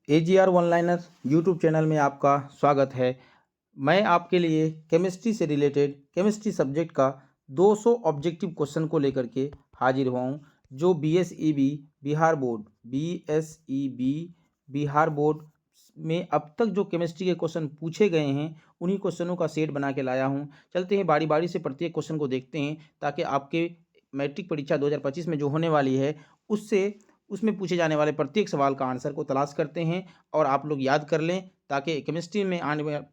AGR one-liner YouTube channel में आपका स्वागत है। मैं आपके लिए केमिस्ट्री से रिलेटेड केमिस्ट्री सब्जेक्ट का 200 ऑब्जेक्टिव क्वेश्चन को लेकर के हाजिर हुआ हूँ, जो BSEB बिहार बोर्ड में अब तक जो केमिस्ट्री के क्वेश्चन पूछे गए हैं उन्हीं क्वेश्चनों का सेट बना के लाया हूँ। चलते हैं बारी बारी से प्रत्येक क्वेश्चन को देखते हैं, ताकि आपके मैट्रिक परीक्षा 2025 में जो होने वाली है उसमें पूछे जाने वाले प्रत्येक सवाल का आंसर को तलाश करते हैं और आप लोग याद कर लें, ताकि केमिस्ट्री में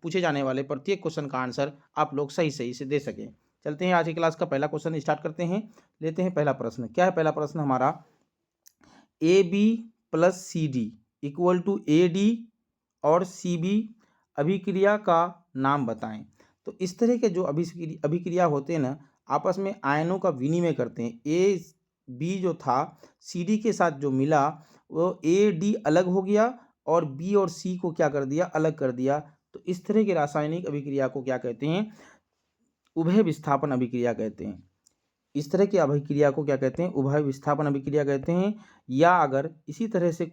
पूछे जाने वाले प्रत्येक क्वेश्चन का आंसर आप लोग सही सही से दे सकें। चलते हैं आज की क्लास का पहला क्वेश्चन स्टार्ट करते हैं। लेते हैं पहला प्रश्न। क्या है पहला प्रश्न हमारा? AB + CD = AD और CB अभिक्रिया का नाम बताएं। तो इस तरह के जो अभिक्रिया होते हैं ना, आपस में आयनों का विनिमय करते हैं। AB जो था CD के साथ जो मिला वो AD अलग हो गया और B और C को क्या कर दिया? अलग कर दिया। तो इस तरह के रासायनिक अभिक्रिया को क्या कहते हैं? उभय विस्थापन अभिक्रिया कहते हैं। इस तरह की अभिक्रिया को क्या कहते हैं? उभय विस्थापन अभिक्रिया कहते हैं। या अगर इसी तरह से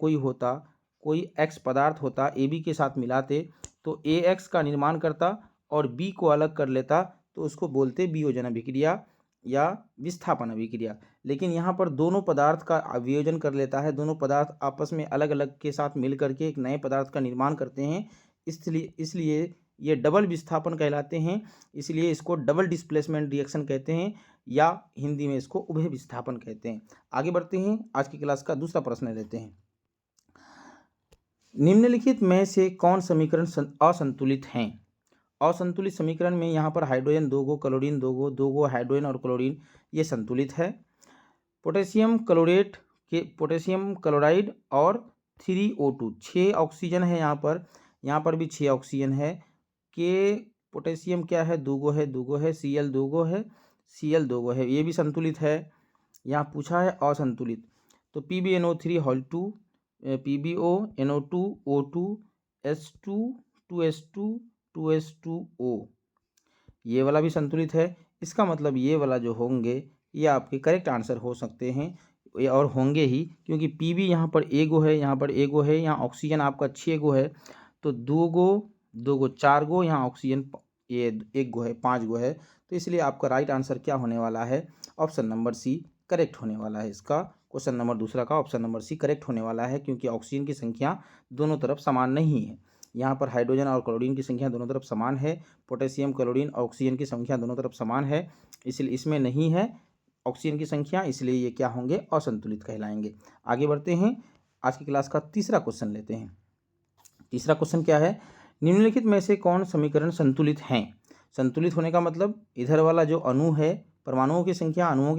कोई X पदार्थ होता, AB के साथ मिलाते तो AX का निर्माण करता और B को अलग कर लेता, तो उसको बोलते वियोजन अभिक्रिया या विस्थापन अभिक्रिया। लेकिन यहाँ पर दोनों पदार्थ का वियोजन कर लेता है, दोनों पदार्थ आपस में अलग अलग के साथ मिल करके एक नए पदार्थ का निर्माण करते हैं। इसलिए ये डबल विस्थापन कहलाते हैं। इसलिए इसको डबल डिस्प्लेसमेंट रिएक्शन कहते हैं, या हिंदी में इसको उभय विस्थापन कहते हैं। आगे बढ़ते हैं, आज की क्लास का दूसरा प्रश्न लेते हैं। निम्नलिखित में से कौन समीकरण असंतुलित हैं? असंतुलित समीकरण में यहाँ पर हाइड्रोजन 2 गो, क्लोरीन 2 गो, 2 गो हाइड्रोजन और क्लोरीन, ये संतुलित है। पोटेशियम क्लोराइड और 3O2, 6 ऑक्सीजन है यहाँ पर भी 6 ऑक्सीजन है। के पोटेशियम क्या है? 2 गो है। Cl 2 गो है, Cl 2 गो है, ये भी संतुलित है। यहाँ पूछा है असंतुलित, तो PbNO3 PbONO2 O2 H2 2H2 2H2O, ये वाला भी संतुलित है। इसका मतलब ये वाला जो होंगे ये आपके करेक्ट आंसर हो सकते हैं, और होंगे ही, क्योंकि Pb यहाँ पर A गो है, यहाँ पर A गो है, यहाँ ऑक्सीजन आपका 6 गो है, तो 2 गो 4 गो, यहाँ ऑक्सीजन ये 1 गो है, 5 गो है। तो इसलिए आपका राइट आंसर क्या होने वाला है? ऑप्शन नंबर C करेक्ट होने वाला है। इसका क्वेश्चन नंबर दूसरा का ऑप्शन नंबर C करेक्ट होने वाला है, क्योंकि ऑक्सीजन की संख्या दोनों तरफ समान नहीं है। यहाँ पर हाइड्रोजन और क्लोरीन की संख्या दोनों तरफ समान है, पोटेशियम क्लोरीन ऑक्सीजन की संख्या दोनों तरफ समान है, इसलिए इसमें नहीं है ऑक्सीजन की संख्या, इसलिए ये क्या होंगे? असंतुलित कहलाएंगे। आगे बढ़ते हैं, आज की क्लास का तीसरा क्वेश्चन लेते हैं। तीसरा क्वेश्चन क्या है? निम्नलिखित में से कौन समीकरण संतुलित हैं? संतुलित होने का मतलब इधर वाला जो अणु है, परमाणुओं की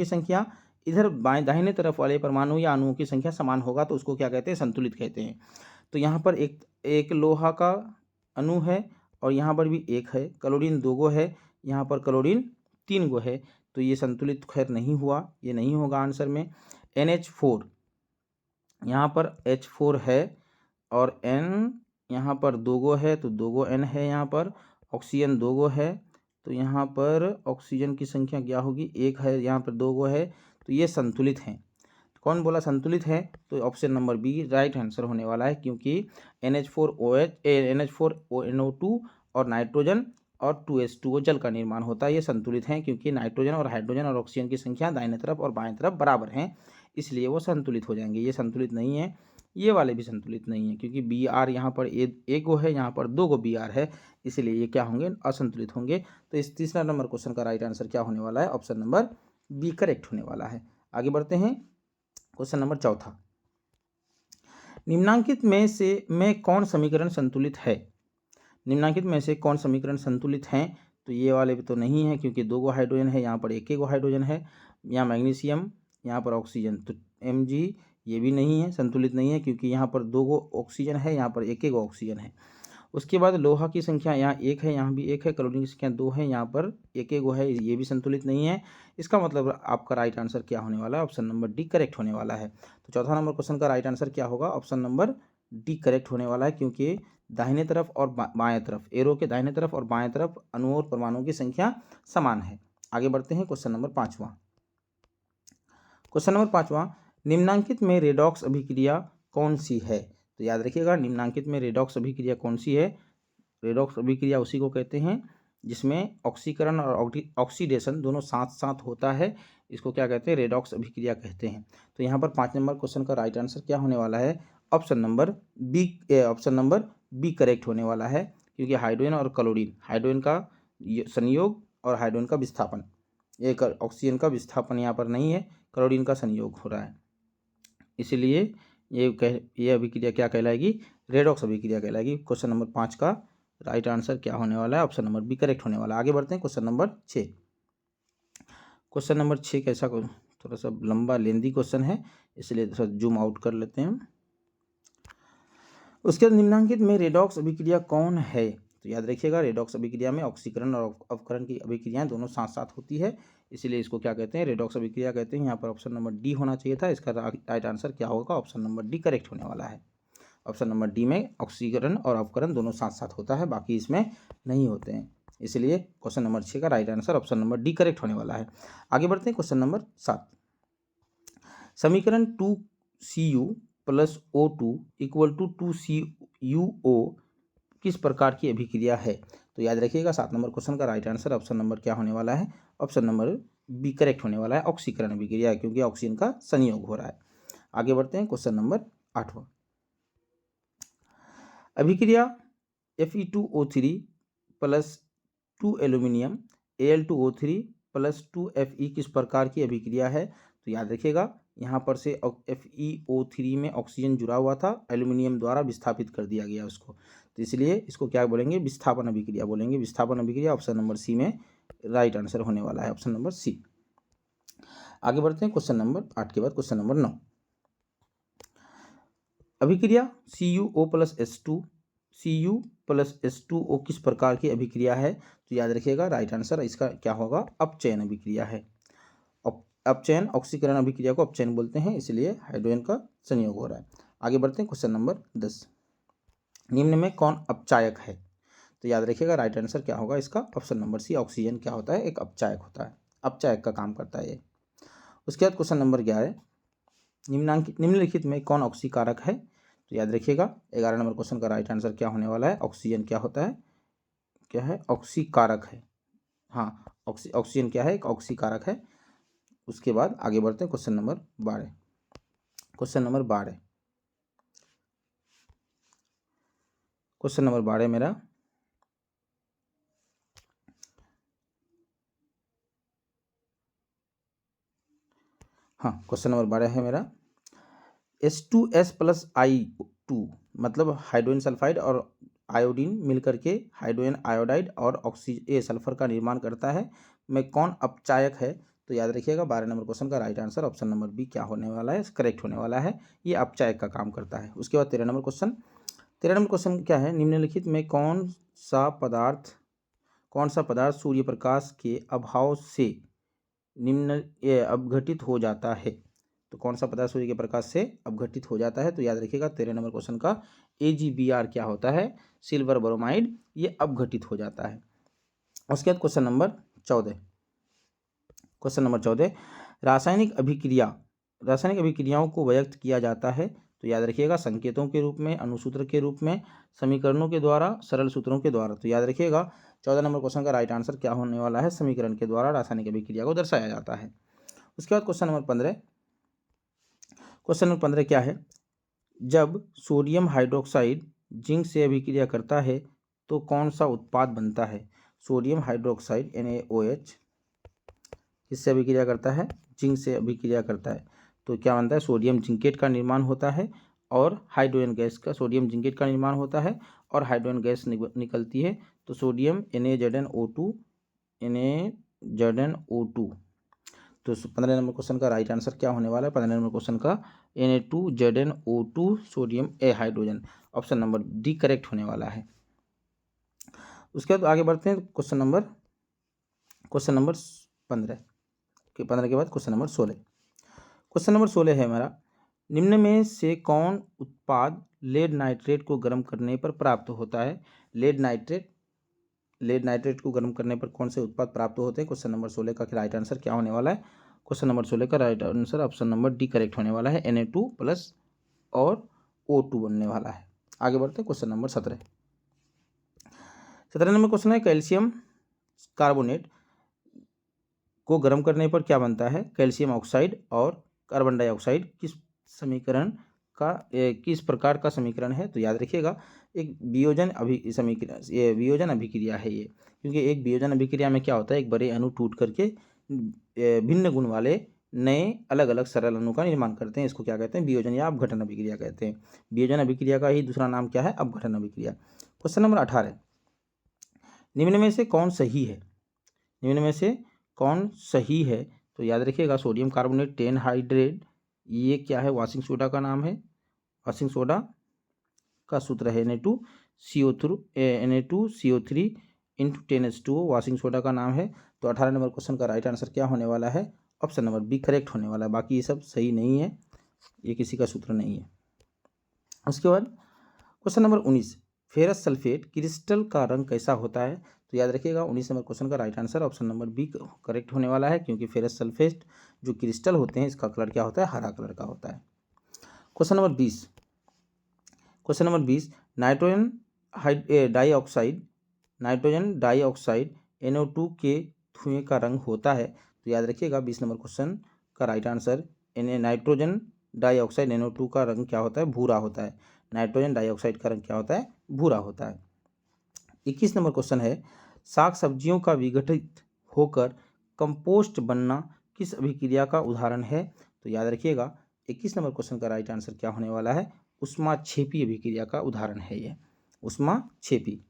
संख्या इधर दाहिने तरफ वाले परमाणु या अणुओं की संख्या समान होगा, तो उसको क्या कहते हैं? संतुलित कहते हैं। तो यहाँ पर एक लोहा का अणु है और यहाँ पर भी एक है। क्लोरीन 2 गो है, यहाँ पर क्लोरीन 3 गो है, तो ये संतुलित खैर नहीं हुआ, ये नहीं होगा आंसर में। NH4, यहाँ पर H4 है और N यहाँ पर 2 गो है, तो 2 गो N है। यहाँ पर ऑक्सीजन 2 गो है, तो यहाँ पर ऑक्सीजन की संख्या क्या होगी? 1 है, यहाँ पर 2 गो है, तो ये संतुलित हैं। कौन बोला संतुलित है? तो option number B right answer होने वाला है, क्योंकि NH4NO2 और नाइट्रोजन और 2H2O जल का निर्माण होता है। ये संतुलित हैं, क्योंकि नाइट्रोजन और हाइड्रोजन और ऑक्सीजन की संख्या दाहिने तरफ और बाएं तरफ बराबर हैं, इसलिए वो संतुलित हो जाएंगे। ये संतुलित नहीं है, ये वाले भी संतुलित नहीं है, क्योंकि Br यहाँ पर एक गो है, यहाँ पर 2 गो Br है, इसलिए ये क्या होंगे? असंतुलित होंगे। तो इस तीसरा नंबर क्वेश्चन का राइट आंसर क्या होने वाला है? ऑप्शन नंबर बी करेक्ट होने वाला है। आगे बढ़ते हैं, क्वेश्चन नंबर चौथा। निम्नांकित में से कौन समीकरण संतुलित है? निम्नांकित में से कौन समीकरण संतुलित हैं? तो ये वाले भी तो नहीं है, क्योंकि 2 गो हाइड्रोजन है, यहाँ पर 1 गो हाइड्रोजन है, यहाँ मैग्नीशियम, यहाँ पर ऑक्सीजन, तो Mg ये भी नहीं है, संतुलित नहीं है, क्योंकि यहाँ पर 2 गो ऑक्सीजन है, यहाँ पर 1 गो ऑक्सीजन है। उसके बाद लोहा की संख्या यहाँ 1 है, यहाँ भी 1 है, क्लोरीन की संख्या 2 है, यहाँ पर 1 गो है, ये भी संतुलित नहीं है। इसका मतलब आपका राइट आंसर क्या होने वाला है? ऑप्शन नंबर डी करेक्ट होने वाला है। तो चौथा नंबर क्वेश्चन का राइट आंसर क्या होगा? ऑप्शन नंबर डी करेक्ट होने वाला है, क्योंकि दाहिने तरफ और बाएं तरफ, एरो के दाहिने तरफ और बाएं तरफ अणुओं और परमाणुओं की संख्या समान है। आगे बढ़ते हैं, क्वेश्चन नंबर 5वां। क्वेश्चन नंबर 5वां, निम्नांकित में रेडॉक्स अभिक्रिया कौन सी है? तो याद रखिएगा निम्नांकित में रेडॉक्स अभिक्रिया कौन सी है? रेडॉक्स अभिक्रिया उसी को कहते हैं जिसमें ऑक्सीकरण और ऑक्सीडेशन दोनों साथ साथ होता है, इसको क्या कहते हैं? रेडॉक्स अभिक्रिया कहते हैं। तो यहाँ पर 5 नंबर क्वेश्चन का राइट आंसर क्या होने वाला है? ऑप्शन नंबर बी करेक्ट होने वाला है, क्योंकि हाइड्रोजन और क्लोरीन, हाइड्रोजन का संयोग और हाइड्रोजन का विस्थापन, एक ऑक्सीजन का विस्थापन यहाँ पर नहीं है, क्लोरीन का संयोग हो रहा है, इसलिए ये अभिक्रिया क्या कहलाएगी? रेडॉक्स अभिक्रिया कहलाएगी। क्वेश्चन नंबर 5 का राइट आंसर क्या होने वाला है? ऑप्शन नंबर बी करेक्ट होने वाला है। आगे बढ़ते हैं क्वेश्चन नंबर 6। क्वेश्चन नंबर 6 कैसा, थोड़ा सा लंबा लेंदी क्वेश्चन है, इसलिए थोड़ा जूम आउट कर लेते हैं। उसके बाद निम्नांकित में रेडॉक्स अभिक्रिया कौन है? तो याद रखिएगा रेडॉक्स अभिक्रिया में ऑक्सीकरण और अवकरण की अभिक्रियाएं दोनों साथ साथ होती है, इसलिए इसको क्या कहते हैं? रेडॉक्स अभिक्रिया कहते हैं। यहाँ पर ऑप्शन नंबर डी होना चाहिए था, इसका राइट आंसर क्या होगा? ऑप्शन नंबर डी करेक्ट होने वाला है। ऑप्शन नंबर डी में ऑक्सीकरण और अवकरण दोनों साथ साथ होता है, बाकी इसमें नहीं होते हैं, इसलिए क्वेश्चन नंबर 6 का right answer option number D correct होने वाला है। आगे बढ़ते हैं क्वेश्चन नंबर 7। समीकरण 2Cu + O2 = 2CuO किस प्रकार की अभिक्रिया है? तो याद रखिएगा 7 नंबर क्वेश्चन का राइट आंसर ऑप्शन नंबर क्या होने वाला है? ऑप्शन नंबर बी करेक्ट होने वाला है, ऑक्सीकरण अभिक्रिया, क्योंकि ऑक्सीजन का संयोग हो रहा है। आगे बढ़ते हैं क्वेश्चन नंबर 8वां। अभिक्रिया Fe2O3 + 2 एल्यूमिनियम Al2O3 + 2 Fe किस प्रकार की अभिक्रिया है? तो याद रखिएगा यहाँ पर से FeO3 में ऑक्सीजन जुड़ा हुआ था, एल्यूमिनियम द्वारा विस्थापित कर दिया गया उसको, तो इसलिए इसको क्या बोलेंगे? विस्थापन अभिक्रिया बोलेंगे। विस्थापन अभिक्रिया ऑप्शन नंबर सी में राइट आंसर होने वाला है, ऑप्शन नंबर सी। आगे बढ़ते हैं क्वेश्चन नंबर 8 के बाद क्वेश्चन नंबर 9। अभिक्रिया CuO + S2 Cu + S2O किस प्रकार की अभिक्रिया है? तो याद रखिएगा राइट आंसर इसका क्या होगा? अपचयन अभिक्रिया है। अपचयन, ऑक्सीकरण अभिक्रिया को अपचयन बोलते हैं, इसलिए हाइड्रोजन का संयोग हो रहा है। आगे बढ़ते हैं क्वेश्चन नंबर 10। निम्न में कौन अपचायक है? तो याद रखिएगा राइट आंसर क्या होगा इसका? ऑप्शन नंबर सी, ऑक्सीजन क्या होता है? एक अपचायक होता है, अपचायक का काम करता है ये। उसके बाद क्वेश्चन नंबर 11। निम्नलिखित में कौन ऑक्सीकारक है? तो याद रखिएगा 11 नंबर क्वेश्चन का राइट आंसर क्या होने वाला है? ऑक्सीजन क्या होता है? क्या है? ऑक्सीकारक है। हाँ, ऑक्सीजन क्या है? एक ऑक्सीकारक है। उसके बाद आगे बढ़ते हैं question number 12। Question number 12, question number 12 मेरा हाँ, क्वेश्चन नंबर 12 है मेरा H2S + I2 मतलब हाइड्रोजन सल्फाइड और आयोडीन मिलकर के हाइड्रोजन आयोडाइड और सल्फर का निर्माण करता है, में कौन अपचायक है? तो याद रखिएगा 12 नंबर क्वेश्चन का right answer option number B क्या होने वाला है? करेक्ट होने वाला है, ये अपचायक का काम करता है। उसके बाद 13 नंबर क्वेश्चन। 13 नंबर क्वेश्चन क्या है? निम्नलिखित में कौन सा पदार्थ सूर्य प्रकाश के अभाव से अपघटित हो जाता है? तो कौन सा पदार्थ सूर्य के प्रकाश से अपघटित हो जाता है? तो याद रखिएगा 13 नंबर क्वेश्चन का AgBr क्या होता है? सिल्वर ब्रोमाइड, ये अपघटित हो जाता है। उसके बाद क्वेश्चन नंबर 14। क्वेश्चन नंबर 14, रासायनिक अभिक्रियाओं को व्यक्त किया जाता है। तो याद रखिएगा संकेतों के रूप में, अनुसूत्र के रूप में, समीकरणों के द्वारा, सरल सूत्रों के द्वारा। तो याद रखिएगा 14 नंबर क्वेश्चन का राइट आंसर क्या होने वाला है? समीकरण के द्वारा रासायनिक अभिक्रिया को दर्शाया जाता है। उसके बाद क्वेश्चन नंबर 15। क्वेश्चन नंबर 15 क्या है? जब सोडियम हाइड्रोक्साइड जिंक से अभिक्रिया करता है तो कौन सा उत्पाद बनता है? सोडियम हाइड्रोक्साइड NaOH किससे अभिक्रिया करता है? जिंक से अभिक्रिया करता है, तो क्या बनता है? सोडियम जिंकेट का निर्माण होता है और हाइड्रोजन गैस का, सोडियम जिंकेट का निर्माण होता है और हाइड्रोजन गैस निकलती है, तो सोडियम NaZnO2 तो 15 नंबर क्वेश्चन का राइट आंसर क्या होने वाला है? 15 नंबर क्वेश्चन का Na2ZnO2 sodium hydrogen, option number D correct होने वाला है। उसके बाद आगे बढ़ते हैं क्वेश्चन नंबर 15 के 15 के बाद क्वेश्चन नंबर 16। क्वेश्चन नंबर 16 है हमारा, निम्न में से कौन उत्पाद लेड नाइट्रेट को गर्म करने पर प्राप्त होता है? लेड नाइट्रेट को गर्म करने पर कौन से उत्पाद प्राप्त होते हैं? क्वेश्चन नंबर 16 का राइट आंसर क्या होने वाला है? क्वेश्चन नंबर 16 का right answer option number D correct होने वाला है, Na2+ और O2 बनने वाला है। आगे बढ़ते हैं क्वेश्चन नंबर 17। 17 नंबर क्वेश्चन है कैल्शियम कार्बोनेट को गर्म करने पर क्या बनता है? कैल्शियम ऑक्साइड और कार्बन डाइऑक्साइड किस समीकरण का किस प्रकार का समीकरण है? तो याद रखिएगा एक वियोजन अभिक्रिया है ये, क्योंकि एक वियोजन अभिक्रिया में क्या होता है, एक बड़े अणु टूट करके भिन्न गुण वाले नए अलग अलग सरल अणु का निर्माण करते हैं। इसको क्या कहते हैं? वियोजन या अपघटन अभिक्रिया कहते हैं। वियोजन अभिक्रिया का ही दूसरा नाम क्या है? अपघटन अभिक्रिया। क्वेश्चन नंबर 18, निम्न में से कौन सही है? निम्न में से कौन सही है? तो याद रखिएगा सोडियम कार्बोनेट 10 हाइड्रेट, ये क्या है? वॉशिंग सोडा का नाम है। वॉशिंग सोडा का सूत्र है Na2CO3 into 10H2O, washing soda का नाम है। तो 18 नंबर क्वेश्चन का राइट आंसर क्या होने वाला है? ऑप्शन नंबर बी करेक्ट होने वाला है। बाकी ये सब सही नहीं है, ये किसी का सूत्र नहीं है। उसके बाद question number 19, ferrous sulphate crystal का रंग कैसा होता है? तो याद रखिएगा 19 नंबर क्वेश्चन का right answer option number B correct होने वाला है, क्योंकि फेरस सल्फेट जो क्रिस्टल होते हैं इसका कलर क्या होता है? हरा कलर का होता है। Question number 20, nitrogen dioxide NO2 के धुएं का रंग होता है। तो याद रखिएगा 20 नंबर क्वेश्चन का right answer nitrogen dioxide NO2 का रंग क्या होता है? भूरा होता है। नाइट्रोजन डाइऑक्साइड का रंग क्या होता है? भूरा होता है। 21 नंबर क्वेश्चन है साग सब्जियों का विघटित होकर कंपोस्ट बनना किस अभिक्रिया का उदाहरण है? तो याद रखिएगा 21 नंबर क्वेश्चन का राइट आंसर क्या होने वाला है? ऊष्माक्षेपी अभिक्रिया का उदाहरण है ये, ऊष्माक्षेपी।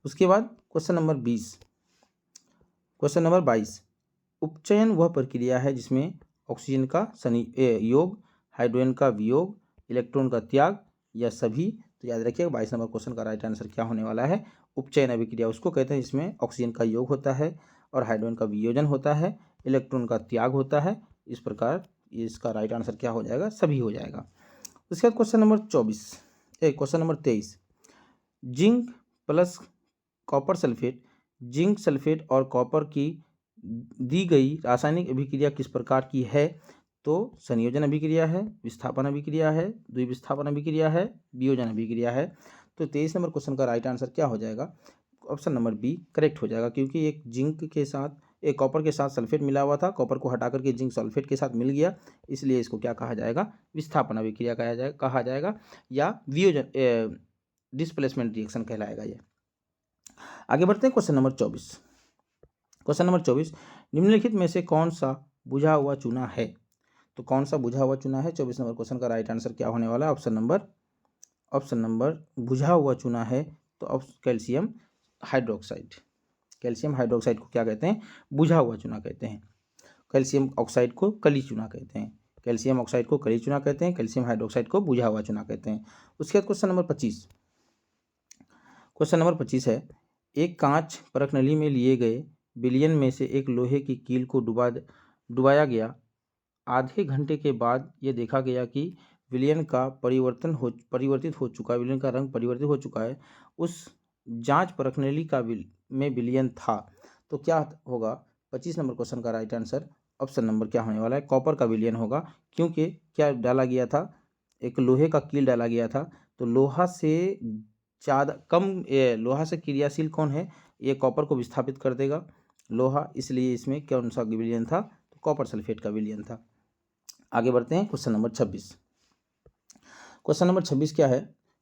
उसके बाद क्वेश्चन नंबर 22, उपचयन वह प्रक्रिया है जिसमें ऑक्सीजन का योग, हाइड्रोजन का वियोग, इलेक्ट्रॉन का त्याग या सभी। तो याद रखिएगा 22 नंबर क्वेश्चन का राइट आंसर क्या होने वाला है? उपचयन अभिक्रिया उसको कहते हैं जिसमें ऑक्सीजन का योग होता है और हाइड्रोजन का वियोजन होता है, इलेक्ट्रॉन का त्याग होता है। इस प्रकार इसका राइट आंसर क्या हो जाएगा? सभी हो जाएगा। उसके बाद question number 23, zinc plus copper sulphate, zinc sulphate और कॉपर की दी गई रासायनिक अभिक्रिया किस प्रकार की है? तो संयोजन अभिक्रिया है, विस्थापन अभिक्रिया है, द्विविस्थापन अभिक्रिया है, वियोजन अभिक्रिया है। तो 23 नंबर क्वेश्चन का राइट आंसर क्या हो जाएगा? ऑप्शन नंबर बी करेक्ट हो जाएगा, क्योंकि एक जिंक के साथ एक कॉपर के साथ सल्फेट मिला हुआ था, कॉपर को हटा करके जिंक सल्फेट के साथ मिल गया, इसलिए इसको क्या कहा जाएगा? विस्थापन अभिक्रिया कहा जाएगा या वियोजन डिस्प्लेसमेंट रिएक्शन कहलाएगा ये। आगे बढ़ते हैं क्वेश्चन नंबर 24, निम्नलिखित में से कौन सा बुझा हुआ चूना है? तो कौन सा बुझा हुआ चूना है? 24 नंबर क्वेश्चन का राइट आंसर क्या होने वाला है? ऑप्शन नंबर बुझा हुआ चूना है तो कैल्शियम हाइड्रोक्साइड। कैल्शियम हाइड्रोक्साइड को क्या कहते हैं? बुझा हुआ चूना कहते हैं। कैल्शियम ऑक्साइड को कली चूना कहते हैं। कैल्शियम ऑक्साइड को कली चूना कहते हैं, कैल्शियम हाइड्रोक्साइड को बुझा हुआ चूना कहते हैं। उसके बाद क्वेश्चन नंबर 25 है एक कांच परख नली में लिए गए विलयन में से एक लोहे की कील को डुबाया गया। आधे घंटे के बाद ये देखा गया कि विलयन का परिवर्तित हो चुका है, विलयन का रंग परिवर्तित हो चुका है। उस जांच परख नली का में विलयन था, तो क्या होगा? 25 नंबर क्वेश्चन का राइट आंसर ऑप्शन नंबर क्या होने वाला है? कॉपर का विलयन होगा, क्योंकि क्या डाला गया था? एक लोहे का कील डाला गया था। तो लोहा से क्रियाशील कौन है? ये कॉपर को विस्थापित कर देगा लोहा, इसलिए इसमें कौन सा विलयन था? तो कॉपर सल्फेट का विलयन था। आगे बढ़ते हैं क्वेश्चन नंबर 26 क्या है?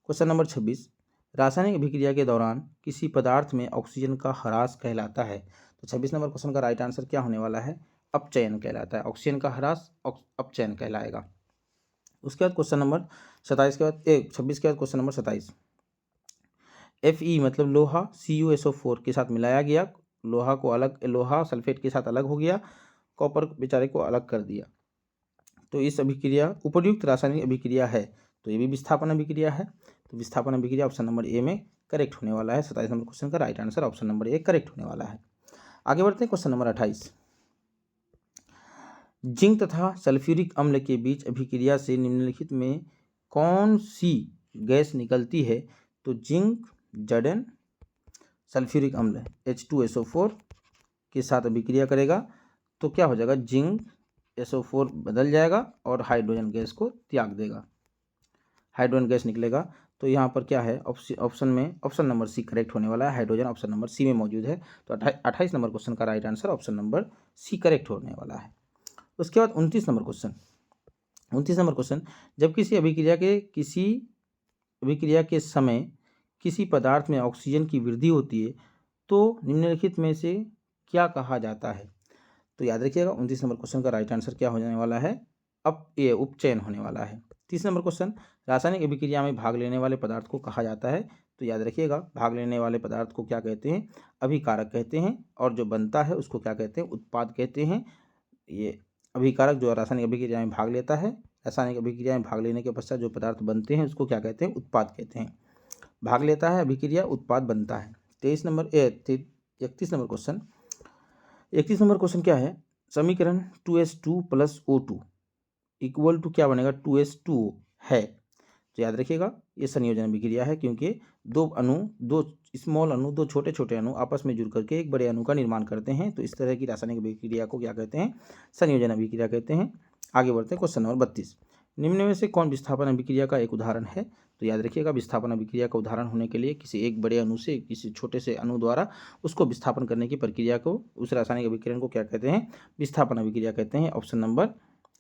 क्वेश्चन नंबर 26, रासायनिक अभिक्रिया के दौरान किसी पदार्थ में ऑक्सीजन का ह्रास कहलाता है। तो 26 नंबर क्वेश्चन का राइट आंसर क्या होने वाला है? अपचयन कहलाता है। ऑक्सीजन का ह्रास अपचयन कहलाएगा। उसके बाद क्वेश्चन नंबर 27 के बाद 26 के बाद क्वेश्चन नंबर 27, Fe मतलब लोहा CuSO4 के साथ मिलाया गया, लोहा सल्फेट के साथ अलग हो गया, कॉपर बेचारे को अलग कर दिया। तो इस अभिक्रिया उपयुक्त रासायनिक अभिक्रिया है, तो ये भी विस्थापन अभिक्रिया है। तो विस्थापन अभिक्रिया ऑप्शन नंबर ए में करेक्ट होने वाला है। 27 नंबर क्वेश्चन का right answer option number A correct होने वाला है। आगे बढ़ते हैं क्वेश्चन नंबर 28, जिंक तथा सल्फ्यूरिक अम्ल के बीच अभिक्रिया से निम्नलिखित में कौन सी गैस निकलती है? तो जिंक Zn सल्फ्यूरिक अम्ल H2SO4 के साथ अभिक्रिया करेगा, तो क्या हो जाएगा? जिंक SO4 बदल जाएगा और हाइड्रोजन गैस को त्याग देगा। हाइड्रोजन गैस निकलेगा। तो यहाँ पर क्या है, ऑप्शन नंबर सी करेक्ट होने वाला है। हाइड्रोजन ऑप्शन नंबर सी में मौजूद है। तो 28 नंबर क्वेश्चन का right answer option number C correct होने वाला है। उसके बाद 29 नंबर क्वेश्चन, जब किसी अभिक्रिया के समय किसी पदार्थ में ऑक्सीजन की वृद्धि होती है तो निम्नलिखित में से क्या कहा जाता है। तो याद रखिएगा 29 नंबर क्वेश्चन का राइट आंसर क्या हो जाने वाला है, उपचयन होने वाला है। 30 नंबर क्वेश्चन, रासायनिक अभिक्रिया में भाग लेने वाले पदार्थ को कहा जाता है। तो याद रखिएगा भाग लेने वाले पदार्थ को क्या कहते हैं, अभिकारक कहते हैं। और जो बनता है उसको क्या कहते हैं, उत्पाद कहते हैं। ये अभिकारक जो रासायनिक अभिक्रिया में भाग लेता है, रासायनिक अभिक्रिया में भाग लेने के पश्चात जो पदार्थ बनते हैं उसको क्या कहते हैं, उत्पाद कहते हैं। भाग लेता है अभिक्रिया, उत्पाद बनता है। 31 नंबर क्वेश्चन क्या है, समीकरण 2H2 + O2 इक्वल टू क्या बनेगा, 2H2O है। तो याद रखिएगा ये संयोजन अभिक्रिया है, क्योंकि दो छोटे छोटे अणु आपस में जुड़ करके एक बड़े अणु का निर्माण करते हैं। तो इस तरह की रासायनिक अभिक्रिया को क्या कहते हैं, संयोजन अभिक्रिया कहते हैं। आगे बढ़ते हैं क्वेश्चन नंबर 32, निम्न में से कौन विस्थापन अभिक्रिया का एक उदाहरण है। तो याद रखिएगा विस्थापन अभिक्रिया का उदाहरण होने के लिए किसी एक बड़े अणु से किसी छोटे से अणु द्वारा उसको विस्थापन करने की प्रक्रिया को, उस रासायनिक अभिक्रिया को क्या कहते हैं, विस्थापन अभिक्रिया कहते हैं। ऑप्शन नंबर,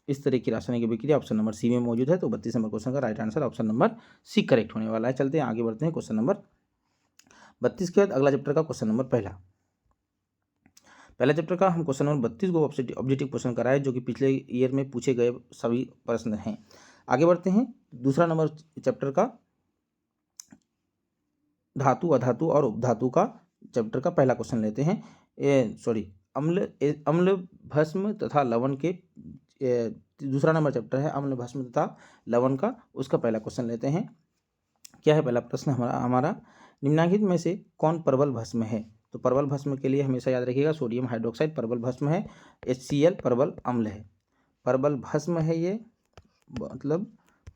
इस तरह की रासायनिक अभिक्रिया ऑप्शन नंबर सी में मौजूद है। तो 32 नंबर क्वेश्चन का right answer option number C correct होने वाला है। चलते हैं आगे बढ़ते हैं क्वेश्चन नंबर 32 के बाद अगला चैप्टर का क्वेश्चन नंबर पहला चैप्टर का हम क्वेश्चन नंबर 32 को ऑब्जेक्टिव क्वेश्चन कराए, जो कि पिछले ईयर में पूछे गए सभी प्रश्न हैं। आगे बढ़ते हैं दूसरा नंबर चैप्टर का धातु, अधातु और उपधातु का चैप्टर का पहला क्वेश्चन लेते हैं। अम्ल भस्म तथा लवण के दूसरा नंबर चैप्टर है अम्ल भस्म तथा लवण का, उसका पहला क्वेश्चन लेते हैं। क्या है पहला प्रश्न हमारा, निम्नलिखित में से कौन प्रबल भस्म है। तो प्रबल भस्म के लिए हमेशा याद रखिएगा सोडियम हाइड्रोक्साइड प्रबल भस्म है, HCl प्रबल अम्ल है। प्रबल भस्म है ये, मतलब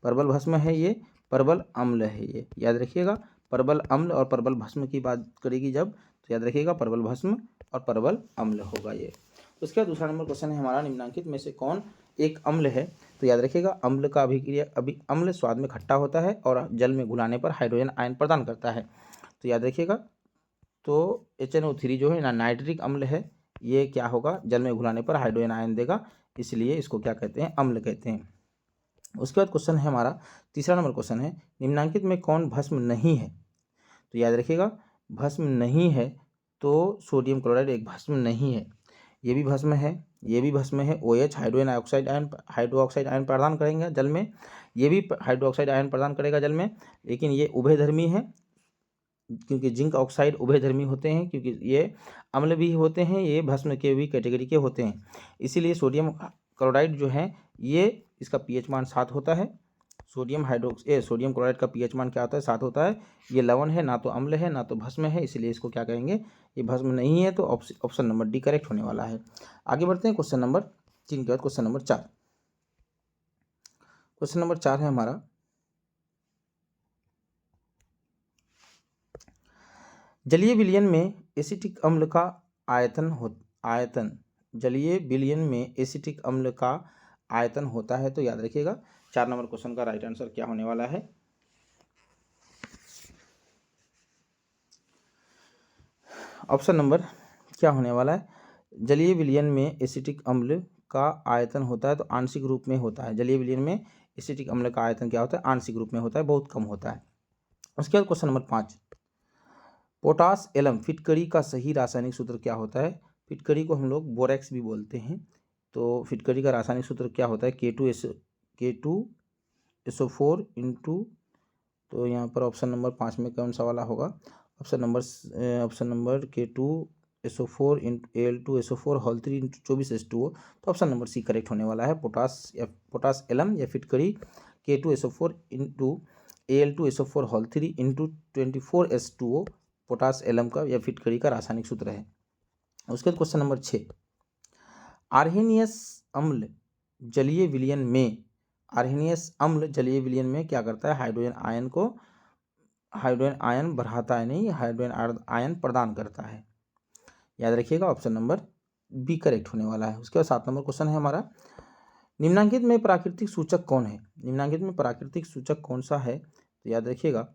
प्रबल भस्म है ये, प्रबल अम्ल है ये। याद रखिएगा प्रबल अम्ल और प्रबल भस्म की बात करेगी जब, तो याद रखिएगा प्रबल भस्म और प्रबल अम्ल होगा ये। उसके बाद दूसरा नंबर क्वेश्चन है हमारा, निम्नलिखित में से कौन एक अम्ल है। तो याद रखिएगा अम्ल का अभिक्रिया अम्ल स्वाद में खट्टा होता है और जल में घुलाने पर हाइड्रोजन आयन प्रदान करता है। तो याद रखिएगा, तो HNO3 जो है ना नाइट्रिक अम्ल है, ये क्या होगा, जल में घुलाने पर हाइड्रोजन आयन देगा, इसलिए इसको क्या कहते हैं, अम्ल कहते हैं। उसके बाद क्वेश्चन है हमारा तीसरा नंबर क्वेश्चन है, निम्नलिखित में कौन भस्म नहीं है। तो याद रखिएगा भस्म नहीं है तो सोडियम क्लोराइड एक भस्म नहीं है, ये भी भस्म है, ये भी भस्म है। OH हाइड्रोक्साइड आयन प्रदान करेंगे जल में, ये भी हाइड्रोक्साइड आयन प्रदान करेगा जल में, लेकिन ये उभयधर्मी है, क्योंकि जिंक ऑक्साइड उभयधर्मी होते हैं, क्योंकि ये अम्ल भी होते हैं, ये भस्म के भी कैटेगरी के होते हैं। इसीलिए सोडियम क्लोराइड जो है ये, इसका pH मान 7 होता है। सोडियम क्लोराइड का pH मान क्या होता है, 7 होता है। ये लवण है, ना तो अम्ल है ना तो भस्म है, इसलिए इसको क्या कहेंगे, ये भस्म नहीं है। तो ऑप्शन नंबर डी करेक्ट होने वाला है। आगे बढ़ते हैं क्वेश्चन नंबर 3 के बाद क्वेश्चन नंबर 4। क्वेश्चन नंबर 4 है हमारा, जलीय विलयन में एसिटिक अम्ल का जलीय विलयन में एसिटिक अम्ल का आयतन होता है। तो याद रखिएगा 4 नंबर क्वेश्चन का राइट आंसर क्या होने वाला है, ऑप्शन नंबर क्या होने वाला है, जलीय विलयन में एसिटिक अम्ल का आयतन होता है तो आंशिक रूप में होता है। जलीय विलयन में एसिटिक अम्ल का आयतन क्या होता है, आंशिक रूप में होता है, बहुत कम होता है। उसके बाद क्वेश्चन नंबर 5, पोटास एलम फिटकरी का सही रासायनिक सूत्र क्या होता है। फिटकरी को हम लोग बोरेक्स भी बोलते हैं। तो फिटकरी का रासायनिक सूत्र क्या होता है, K2SO4 इंटू, तो यहाँ पर ऑप्शन नंबर 5 में कौन सा वाला होगा, option number K2SO4 into Al2SO4 whole 3 into 24H2O। तो ऑप्शन नंबर सी करेक्ट होने वाला है। पोटास एलम या फिटकरी K2SO4 into Al2SO4 whole 3 into 24H2O potash alum का या फिटकरी का रासायनिक सूत्र है। उसके बाद क्वेश्चन नंबर 6, आर्हेनियस अम्ल जलीय विलयन में क्या करता है, हाइड्रोजन आयन बढ़ाता है, नहीं हाइड्रोजन आयन प्रदान करता है। याद रखिएगा ऑप्शन नंबर बी करेक्ट होने वाला है। उसके बाद 7 नंबर क्वेश्चन है हमारा, निम्नांकित में प्राकृतिक सूचक कौन है? निम्नांकित में प्राकृतिक सूचक कौन सा है? तो याद रखिएगा,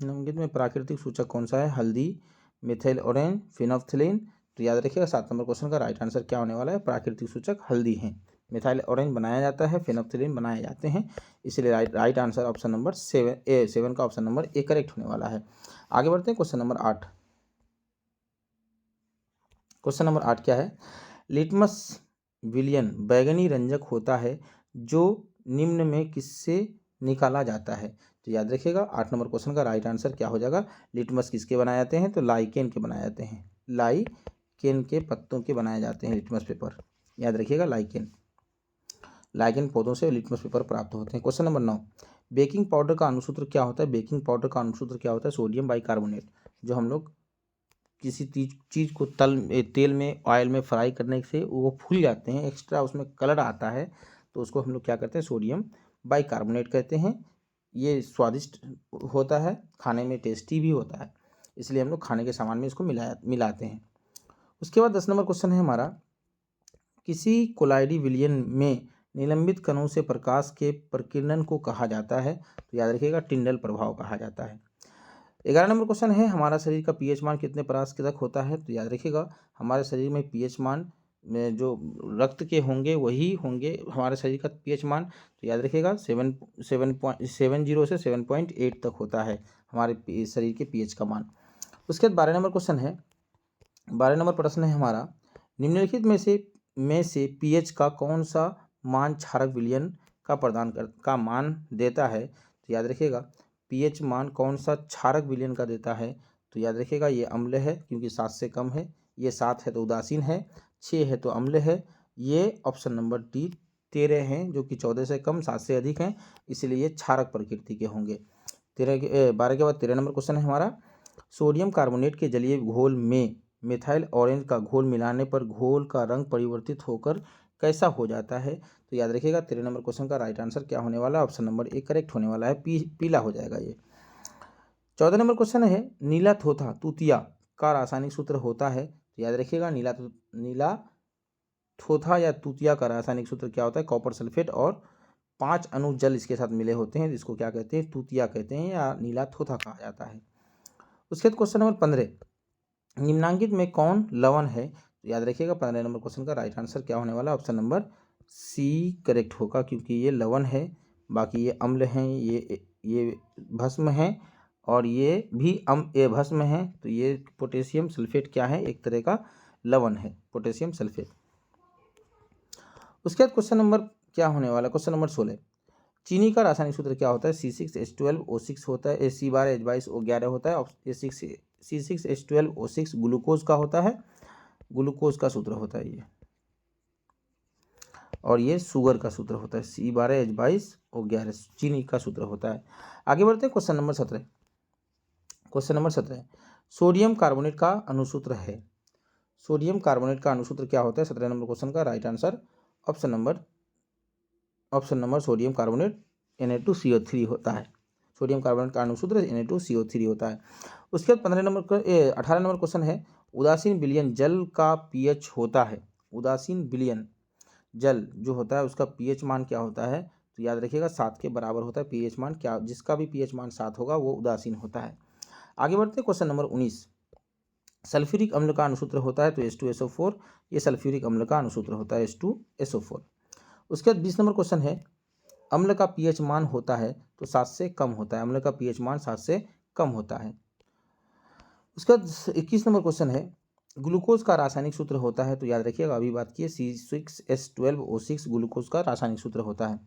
निम्नांकित में प्राकृतिक सूचक कौन सा है? हल्दी, मिथाइल ऑरेंज, फिनोल्फ्थालीन। तो याद रखिएगा 7 नंबर क्वेश्चन का राइट आंसर क्या होने वाला है? प्राकृतिक सूचक हल्दी है। मिथाइल ऑरेंज बनाया जाता है, फिनोल्फ्थालीन बनाए जाते हैं, इसलिए राइट आंसर ऑप्शन नंबर 7 का ऑप्शन नंबर ए करेक्ट होने वाला है। आगे बढ़ते हैं क्वेश्चन नंबर 8। क्वेश्चन नंबर 8 क्या है? लिटमस विलयन बैगनी रंजक होता है जो निम्न में किससे निकाला जाता है? तो याद रखिएगा 8 नंबर क्वेश्चन का राइट आंसर क्या हो जाएगा? लिटमस किसके बनाए जाते हैं? तो लाइकेन के बनाए जाते हैं, लाइकेन के पत्तों के बनाए जाते हैं लिटमस पेपर। याद रखिएगा लाइकेन पौधों से लिटमस पेपर प्राप्त होते हैं। क्वेश्चन नंबर 9, बेकिंग पाउडर का अणुसूत्र क्या होता है? बेकिंग पाउडर का अणुसूत्र क्या होता है? Sodium bicarbonate. जो हम लोग किसी चीज़ को तेल में, ऑयल में फ्राई करने से वो फूल जाते हैं, एक्स्ट्रा उसमें कलर आता है, तो उसको हम लोग क्या कहते हैं? सोडियम बाइकार्बोनेट कहते हैं। ये स्वादिष्ट होता है, खाने में टेस्टी भी होता है, इसलिए हम लोग खाने के सामान में इसको मिलाते हैं। उसके बाद 10 नंबर क्वेश्चन है हमारा, किसी कोलाइडी विलयन में निलंबित कणों से प्रकाश के प्रकीर्णन को कहा जाता है? तो याद रखिएगा टिंडल प्रभाव कहा जाता है। 11 नंबर क्वेश्चन है, हमारा शरीर का पीएच मान कितने परास तक होता है? तो याद रखिएगा हमारे शरीर में पीएच मान में जो रक्त के होंगे वही होंगे हमारे शरीर का पीएच मान। तो याद रखिएगा 7.70 से 7.8 तक होता है हमारे शरीर के पीएच का मान। उसके बाद 12 नंबर क्वेश्चन है, 12 नंबर प्रश्न है हमारा, निम्नलिखित में से पीएच का कौन सा मान क्षारक विलयन का मान देता है? तो याद रखिएगा पीएच मान कौन सा क्षारक विलयन का देता है? तो याद रखिएगा ये अम्ल है, क्योंकि 7 से कम है। ये 7 है तो उदासीन है, 6 है तो अम्ल है। ये ऑप्शन नंबर डी 13 हैं, जो कि 14 से कम, 7 से अधिक हैं, इसलिए ये क्षारक प्रकृति के होंगे। 12 के बाद 13 नंबर क्वेश्चन है हमारा, सोडियम कार्बोनेट के जलीय घोल में मिथाइल ऑरेंज का घोल मिलाने पर घोल का रंग परिवर्तित होकर कैसा हो जाता है? तो याद रखिएगा 13 नंबर क्वेश्चन का राइट आंसर क्या होने वाला है? ऑप्शन नंबर ए करेक्ट होने वाला है, पीला हो जाएगा ये। 14 नंबर क्वेश्चन है, नीला थोथा तूतिया का रासायनिक सूत्र होता है? तो याद रखिएगा नीला थोथा या तूतिया का रासायनिक सूत्र क्या होता है? कॉपर सल्फेट और 5 अणु जल इसके साथ मिले होते हैं, जिसको क्या कहते हैं? तूतिया कहते हैं या नीला थोथा कहा जाता है। उसके बाद क्वेश्चन नंबर 15, निम्नांकित में कौन लवण है? तो याद रखिएगा 15 नंबर क्वेश्चन का राइट आंसर क्या होने वाला है? ऑप्शन नंबर सी करेक्ट होगा, क्योंकि ये लवण है, बाकी ये अम्ल हैं, ये भस्म है, और ये भी ये भस्म है। तो ये पोटेशियम सल्फेट क्या है? एक तरह का लवण है, पोटेशियम सल्फेट। उसके बाद क्वेश्चन नंबर क्या होने वाला? क्वेश्चन नंबर 16, चीनी का रासायनिक सूत्र क्या होता है? C6H12O6 होता है, C12H22O11 होता है, C6H12O6 ग्लूकोज का होता है, ग्लूकोज का सूत्र होता है ये, और ये शुगर का सूत्र होता है, C12H22O11 चीनी का सूत्र होता है। आगे बढ़ते हैं question number 17। Question number 17, sodium carbonate का अणुसूत्र है। सोडियम कार्बोनेट का अणुसूत्र क्या होता है? 17 नंबर क्वेश्चन का right answer option number sodium carbonate Na2CO3 होता है। सोडियम कार्बोनेट का अणुसूत्र Na2CO3 होता है। उसके बाद 18 नंबर क्वेश्चन है, उदासीन विलयन जल का पीएच होता है। उदासीन विलयन जल जो होता है उसका पीएच मान क्या होता है? तो याद रखिएगा 7 के बराबर होता है पीएच मान। क्या जिसका भी पीएच मान 7 होगा वो उदासीन होता है। आगे बढ़ते हैं क्वेश्चन नंबर 19, सल्फ्यूरिक अम्ल का अणुसूत्र होता है तो H2SO4, ये सल्फ्यूरिक अम्ल का अणुसूत्र होता है H2SO4। उसके बाद 20 नंबर क्वेश्चन है, अम्ल का पीएच मान होता है तो 7 से कम होता है, अम्ल का पीएच मान 7 से कम होता है। उसके बाद 21 नंबर क्वेश्चन है, ग्लूकोज का रासायनिक सूत्र होता है? तो याद रखिएगा अभी बात की C6H12O6 ग्लूकोज का रासायनिक सूत्र होता है।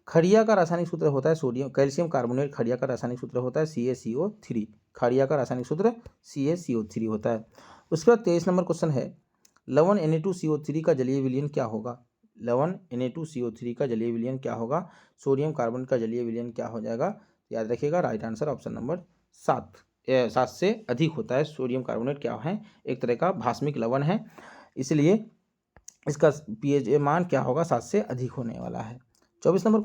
खड़िया का रासायनिक सूत्र होता है सोडियम कैल्शियम कार्बोनेट, खड़िया का रासायनिक सूत्र होता है CaCO3, खड़िया का रासायनिक सूत्र CaCO3 होता है। उसके बाद 23 नंबर क्वेश्चन है, लवण Na2CO3 का जलीय विलयन क्या होगा? लवण Na2CO3 का जलीय विलयन क्या होगा? सोडियम कार्बोनेट का जलीय विलयन क्या हो जाएगा? याद रखिएगा राइट आंसर ऑप्शन नंबर 7 से अधिक होता है। सोडियम कार्बोनेट क्या है? एक तरह का भास्मिक लवण है, इसलिए इसका पीएच मान क्या होगा? 7 से अधिक होने वाला है। 24 नंबर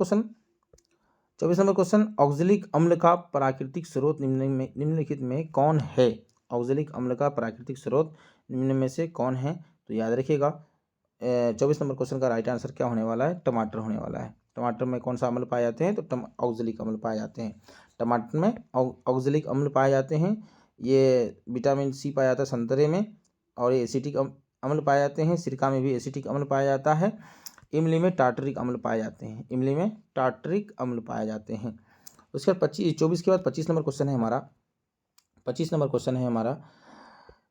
क्वेश्चन, ऑक्जेलिक अम्ल का प्राकृतिक स्रोत निम्नलिखित में कौन है? ऑक्जेलिक अम्ल का प्राकृतिक स्रोत निम्न में से कौन है? तो याद रखिएगा 24 नंबर क्वेश्चन का राइट आंसर क्या होने वाला है? टमाटर होने वाला है। टमाटर में कौन सा अम्ल पाए जाते हैं? तो ऑक्जेलिक अम्ल पाए जाते हैं। टमाटर में ऑक्जेलिक अम्ल पाए जाते हैं। ये विटामिन सी पाया जाता है संतरे में, और ये एसिटिक अम्ल पाए जाते हैं। सिरका में भी एसिटिक अम्ल पाया जाता है। इमली में टार्टरिक अम्ल पाए जाते हैं। इमली में टार्टरिक अम्ल पाए जाते हैं। उसके बाद 24 के बाद 25 नंबर क्वेश्चन है हमारा। 25 नंबर क्वेश्चन है हमारा,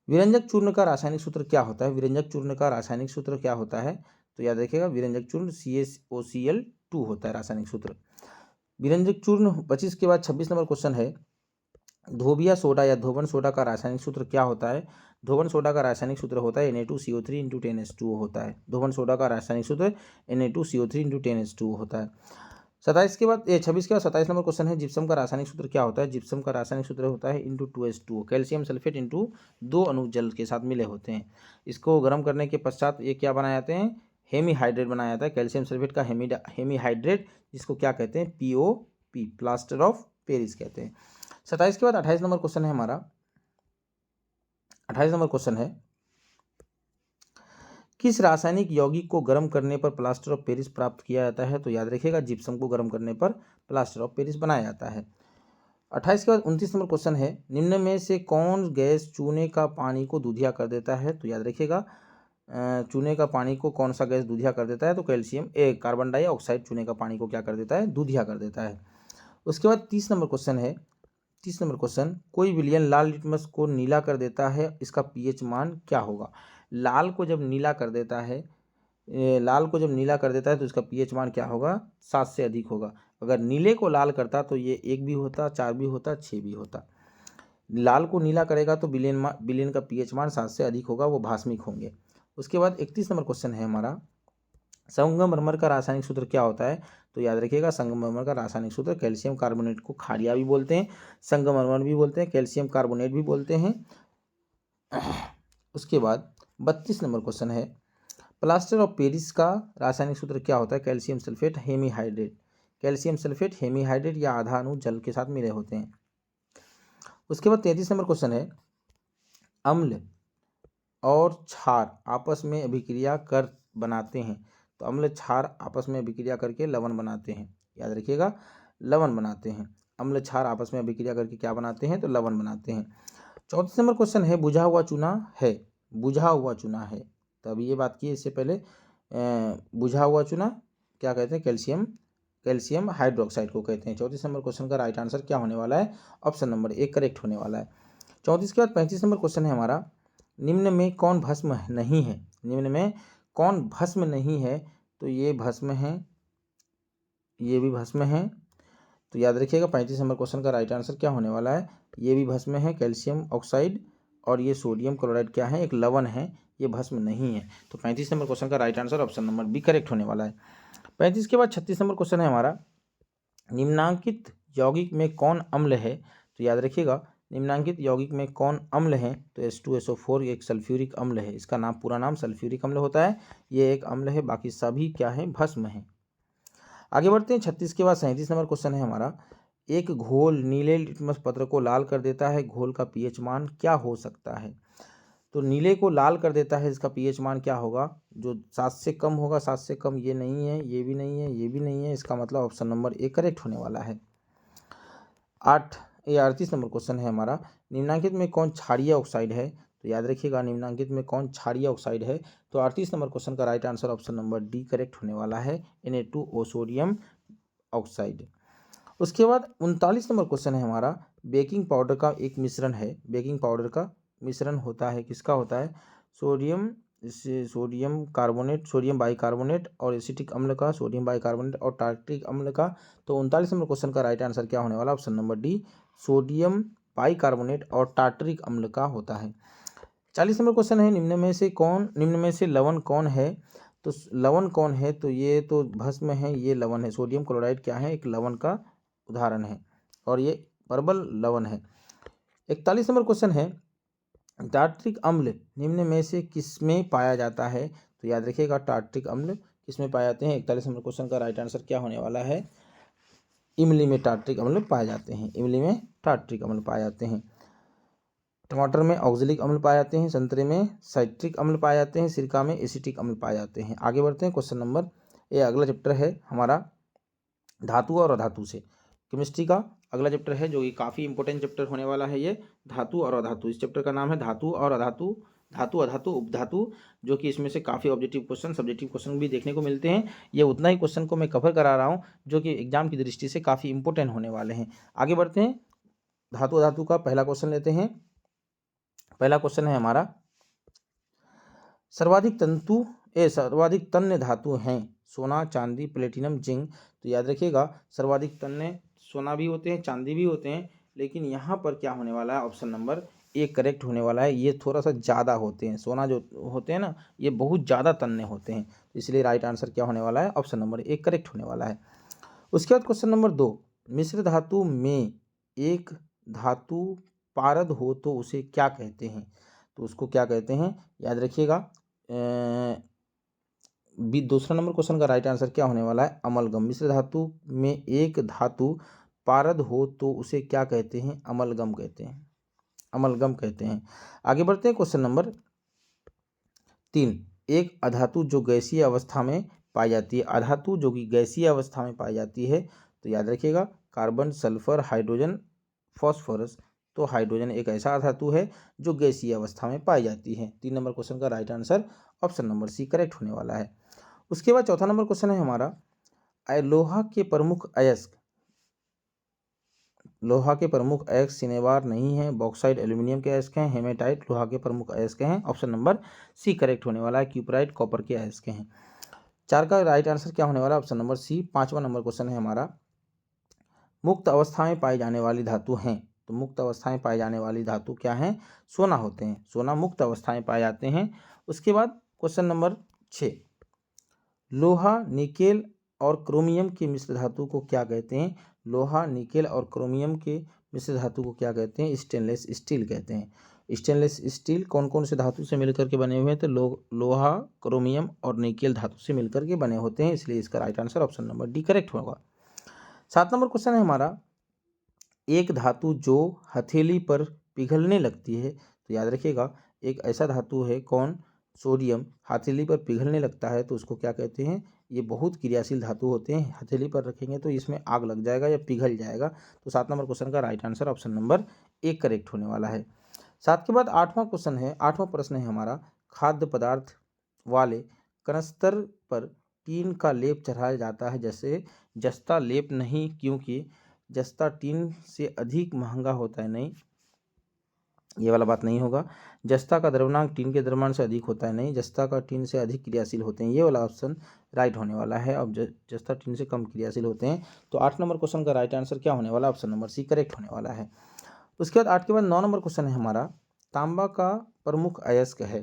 विरंजक चूर्ण का रासायनिक सूत्र क्या होता है? विरंजक चूर्ण का रासायनिक सूत्र क्या होता है? तो याद रखिएगा, विरंजक चूर्ण CaOCl2 होता है रासायनिक सूत्र विरंजक चूर्ण। 25 के बाद 26 नंबर क्वेश्चन है, धोबिया सोडा या धोबन सोडा का रासायनिक सूत्र क्या होता है? धोबन सोडा का रासायनिक सूत्र होता है Na2CO3 × 10H2O होता है। धोबन सोडा का रासायनिक सूत्र Na2CO3 × 10H2O होता है। 27 के बाद 26 के बाद 27 नंबर क्वेश्चन है, जिप्सम का रासायनिक सूत्र क्या होता है? जिप्सम का रासायनिक सूत्र होता है × 2H2O, कैल्शियम सल्फेट इंटू 2 अणु जल के साथ मिले होते हैं। इसको गर्म करने के पश्चात ये क्या बनाए जाते हैं? हेमीहाइड्रेट बनाया जाता है। कैल्शियम सल्फेट का हेमीहाइड्रेट, जिसको क्या कहते हैं? POP, प्लास्टर ऑफ पेरिस कहते हैं। 27 के बाद 28 नंबर क्वेश्चन है हमारा। 28 नंबर क्वेश्चन है, किस रासायनिक यौगिक को गर्म करने पर प्लास्टर ऑफ पेरिस प्राप्त किया जाता है? तो याद रखिएगा, जिप्सम को गर्म करने पर प्लास्टर ऑफ पेरिस बनाया जाता है। 28 के बाद 29 नंबर क्वेश्चन है, निम्न में से कौन गैस चूने का पानी को दूधिया कर देता है? तो याद रखिएगा, चूने का पानी को कौन सा गैस दूधिया कर देता है? तो कार्बन डाइऑक्साइड चूने का पानी को क्या कर देता है? दूधिया कर देता है। उसके बाद 30 नंबर क्वेश्चन है। 30 नंबर क्वेश्चन, कोई विलयन लाल लिटमस को नीला कर देता है, इसका पीएच मान क्या होगा? लाल को जब नीला कर देता है तो इसका पीएच मान क्या होगा? 7 से अधिक होगा। अगर नीले को लाल करता तो ये 1 भी होता, 4 भी होता, 6 भी होता। लाल को नीला करेगा तो विलयन का पीएच मान 7 से अधिक होगा, वो भास्मिक होंगे। उसके बाद 31 नंबर क्वेश्चन है हमारा, संगमरमर का रासायनिक सूत्र क्या होता है? तो याद रखिएगा, संगमरमर का रासायनिक सूत्र, कैल्शियम कार्बोनेट को खाड़िया भी बोलते हैं, संगमरमर भी बोलते हैं, कैल्शियम कार्बोनेट भी बोलते हैं। उसके बाद 32 नंबर क्वेश्चन है, प्लास्टर ऑफ पेरिस का रासायनिक सूत्र क्या होता है? Calcium sulphate hemihydrate. Calcium sulphate hemihydrate या आधा अणु जल के साथ मिले होते हैं। उसके बाद 33 नंबर क्वेश्चन है, अम्ल और क्षार आपस में अभिक्रिया कर बनाते हैं। तो अम्ल क्षार आपस में अभिक्रिया करके लवण बनाते हैं। याद रखिएगा, लवण बनाते हैं। अम्ल क्षार आपस में अभिक्रिया करके क्या बनाते हैं? तो लवण बनाते हैं। 34 नंबर क्वेश्चन है, बुझा हुआ चूना है। बुझा हुआ चूना है, तो अभी ये बात की इससे पहले, बुझा हुआ चूना क्या कहते हैं? कैल्शियम हाइड्रोक्साइड को कहते हैं। 34 नंबर क्वेश्चन का राइट आंसर क्या होने वाला है? ऑप्शन नंबर 1 करेक्ट होने वाला है। 34 के बाद 35 नंबर क्वेश्चन है हमारा, निम्न में कौन भस्म नहीं है? निम्न में कौन भस्म नहीं है? तो ये भस्म है, ये भी भस्म है। तो याद रखिएगा, 35 नंबर क्वेश्चन का राइट आंसर क्या होने वाला है? ये भी भस्म है, कैल्शियम ऑक्साइड, और ये सोडियम क्लोराइड क्या है? एक लवण है, ये भस्म नहीं है। तो 35 नंबर क्वेश्चन का right answer option number B correct होने वाला है। 35 के बाद 36 नंबर क्वेश्चन है हमारा, निम्नांकित यौगिक में कौन अम्ल है? तो याद रखिएगा, निम्नांकित यौगिक में कौन अम्ल है? तो H2SO4 एक सल्फ्यूरिक अम्ल है। इसका नाम, पूरा नाम सल्फ्यूरिक अम्ल होता है। ये एक अम्ल है, बाकी सभी क्या है? भस्म है। आगे बढ़ते हैं। 36 के बाद 37 नंबर क्वेश्चन है हमारा, एक घोल नीले लिटमस पत्र को लाल कर देता है, घोल का पीएच मान क्या हो सकता है? तो नीले को लाल कर देता है, इसका पीएच मान क्या होगा? जो 7 से कम होगा। 7 से कम ये नहीं है, ये भी नहीं है, ये भी नहीं है। इसका मतलब ऑप्शन नंबर 1 करेक्ट होने वाला है। 38 नंबर क्वेश्चन है हमारा, निम्नांकित में कौन क्षारीय ऑक्साइड है? तो याद रखिएगा, निम्नांकित में कौन क्षारीय ऑक्साइड है? तो 38 नंबर क्वेश्चन का right answer option number D correct होने वाला है, Na2O सोडियम ऑक्साइड। उसके बाद 39 नंबर क्वेश्चन है हमारा, बेकिंग पाउडर का एक मिश्रण है। बेकिंग पाउडर का मिश्रण होता है, किसका होता है? सोडियम कार्बोनेट, सोडियम बाइकार्बोनेट, और एसिटिक अम्ल का, सोडियम बाइकार्बोनेट, और टार्ट्रिक अम्ल का। तो 39 नंबर क्वेश्चन का राइट आंसर क्या होने वाला? Option number D, sodium bicarbonate और टार्ट्रिक अम्ल का होता है। 40 नंबर क्वेश्चन है, निम्न में से लवण कौन है? तो लवण कौन है? तो ये तो भस्म है, ये लवण है। सोडियम क्लोराइड क्या है? एक लवण का उदाहरण है, और ये प्रबल लवण है। 41 नंबर क्वेश्चन है, टार्ट्रिक अम्ल निम्न में से किसमें पाया जाता है? तो याद रखिएगा, टार्ट्रिक अम्ल किसमें पाए जाते हैं? 41 नंबर क्वेश्चन का राइट आंसर क्या होने वाला है? इमली में टार्ट्रिक अम्ल पाए जाते हैं। इमली में टार्ट्रिक अम्ल पाए जाते हैं। टमाटर में ऑक्जेलिक अम्ल पाए जाते हैं, संतरे में साइट्रिक अम्ल पाए जाते हैं, सिरका में एसिटिक अम्ल पाए जाते हैं। आगे बढ़ते हैं क्वेश्चन नंबर ये अगला चैप्टर है हमारा धातु और अधातु से। केमिस्ट्री का अगला चैप्टर है जो कि काफ़ी इंपॉर्टेंट चैप्टर होने वाला है, ये धातु और अधातु। इस चैप्टर का नाम है धातु और अधातु, धातु अधातु उपधातु, जो कि इसमें से काफ़ी ऑब्जेक्टिव क्वेश्चन सब्जेक्टिव क्वेश्चन भी देखने को मिलते हैं। ये उतना ही क्वेश्चन को मैं कवर करा रहा हूँ जो कि एग्जाम की दृष्टि से काफ़ी इंपॉर्टेंट होने वाले हैं। आगे बढ़ते हैं, धातु अधातु का पहला क्वेश्चन लेते हैं। पहला क्वेश्चन है हमारा, सर्वाधिक तन्य धातु हैं सोना, चांदी, प्लेटिनम, जिंक। तो याद रखिएगा सर्वाधिक तन्य सोना भी होते हैं, चांदी भी होते हैं, लेकिन यहाँ पर क्या होने वाला है, ऑप्शन नंबर ए करेक्ट होने वाला है। ये थोड़ा सा ज़्यादा होते हैं, सोना जो होते हैं ना ये बहुत ज़्यादा तन्य होते हैं, तो इसलिए राइट आंसर क्या होने वाला है, ऑप्शन नंबर ए करेक्ट होने वाला है। उसके बाद क्वेश्चन नंबर 2, मिश्र धातु में एक धातु पारद हो तो उसे क्या कहते हैं। तो उसको क्या कहते हैं, याद रखिएगा। दूसरा नंबर क्वेश्चन का राइट आंसर क्या होने वाला है, अमलगम। मिश्र धातु में एक धातु पारद हो तो उसे क्या कहते हैं, अमलगम कहते हैं, अमलगम कहते हैं। आगे बढ़ते हैं क्वेश्चन नंबर 3, एक अधातु जो गैसीय अवस्था में पाई जाती है। अधातु जो कि गैसीय अवस्था में पाई जाती है, तो याद रखिएगा कार्बन, सल्फर, हाइड्रोजन, फॉस्फोरस। तो हाइड्रोजन एक ऐसा धातु है जो गैसीय अवस्था में पाई जाती है। 3 नंबर क्वेश्चन का right answer option number C correct होने वाला है। उसके बाद चौथा नंबर क्वेश्चन है हमारा, लोहा के प्रमुख अयस्क। लोहा के प्रमुख अयस्क सिनेबार नहीं है, बॉक्साइट एल्यूमिनियम के अयस्क हैं, हेमेटाइट लोहा के प्रमुख अयस्क हैं। ऑप्शन नंबर सी करेक्ट होने वाला है, क्यूपराइट कॉपर के अयस्क हैं। 4 का राइट आंसर क्या होने वाला है, ऑप्शन नंबर सी। 5वां नंबर क्वेश्चन है हमारा, मुक्त अवस्था में पाई जाने वाली धातु हैं। तो मुक्त अवस्था में पाई जाने वाली धातु क्या है, सोना होते हैं, सोना मुक्त अवस्था में पाए जाते हैं। उसके बाद क्वेश्चन नंबर 6, लोहा, निकेल और क्रोमियम के मिश्र धातु को क्या कहते हैं। लोहा, निकेल और क्रोमियम के मिश्र धातु को क्या कहते हैं, स्टेनलेस स्टील कहते हैं। स्टेनलेस स्टील कौन कौन से धातु से मिलकर के बने हुए हैं, तो लोहा, क्रोमियम और निकेल धातु से मिलकर के बने होते हैं, इसलिए इसका right answer option number D correct होगा। 7 नंबर क्वेश्चन है हमारा, एक धातु जो हथेली पर पिघलने लगती है। तो याद रखिएगा एक ऐसा धातु है कौन, सोडियम, हथेली पर पिघलने लगता है तो उसको क्या कहते हैं, ये बहुत क्रियाशील धातु होते हैं, हथेली पर रखेंगे तो इसमें आग लग जाएगा या पिघल जाएगा। तो 7 नंबर क्वेश्चन का right answer option number A correct होने वाला है। 7 के बाद 8वां क्वेश्चन है, 8वां प्रश्न है हमारा, खाद्य पदार्थ वाले कनस्तर पर टीन का लेप चढ़ाया जाता है, जैसे जस्ता लेप नहीं, क्योंकि जस्ता टीन से अधिक महंगा होता है। नहीं, ये वाला बात नहीं होगा। जस्ता का द्रव्यमान टीन के द्रव्यमान से अधिक होता है। नहीं, जस्ता का टीन से अधिक क्रियाशील होते हैं, ये वाला ऑप्शन राइट होने वाला है। अब जस्ता टीन से कम क्रियाशील होते हैं। तो 8 नंबर क्वेश्चन का राइट आंसर क्या होने वाला, ऑप्शन नंबर सी करेक्ट होने वाला है। उसके बाद 8 के बाद 9 नंबर क्वेश्चन है हमारा, तांबा का प्रमुख अयस्क है।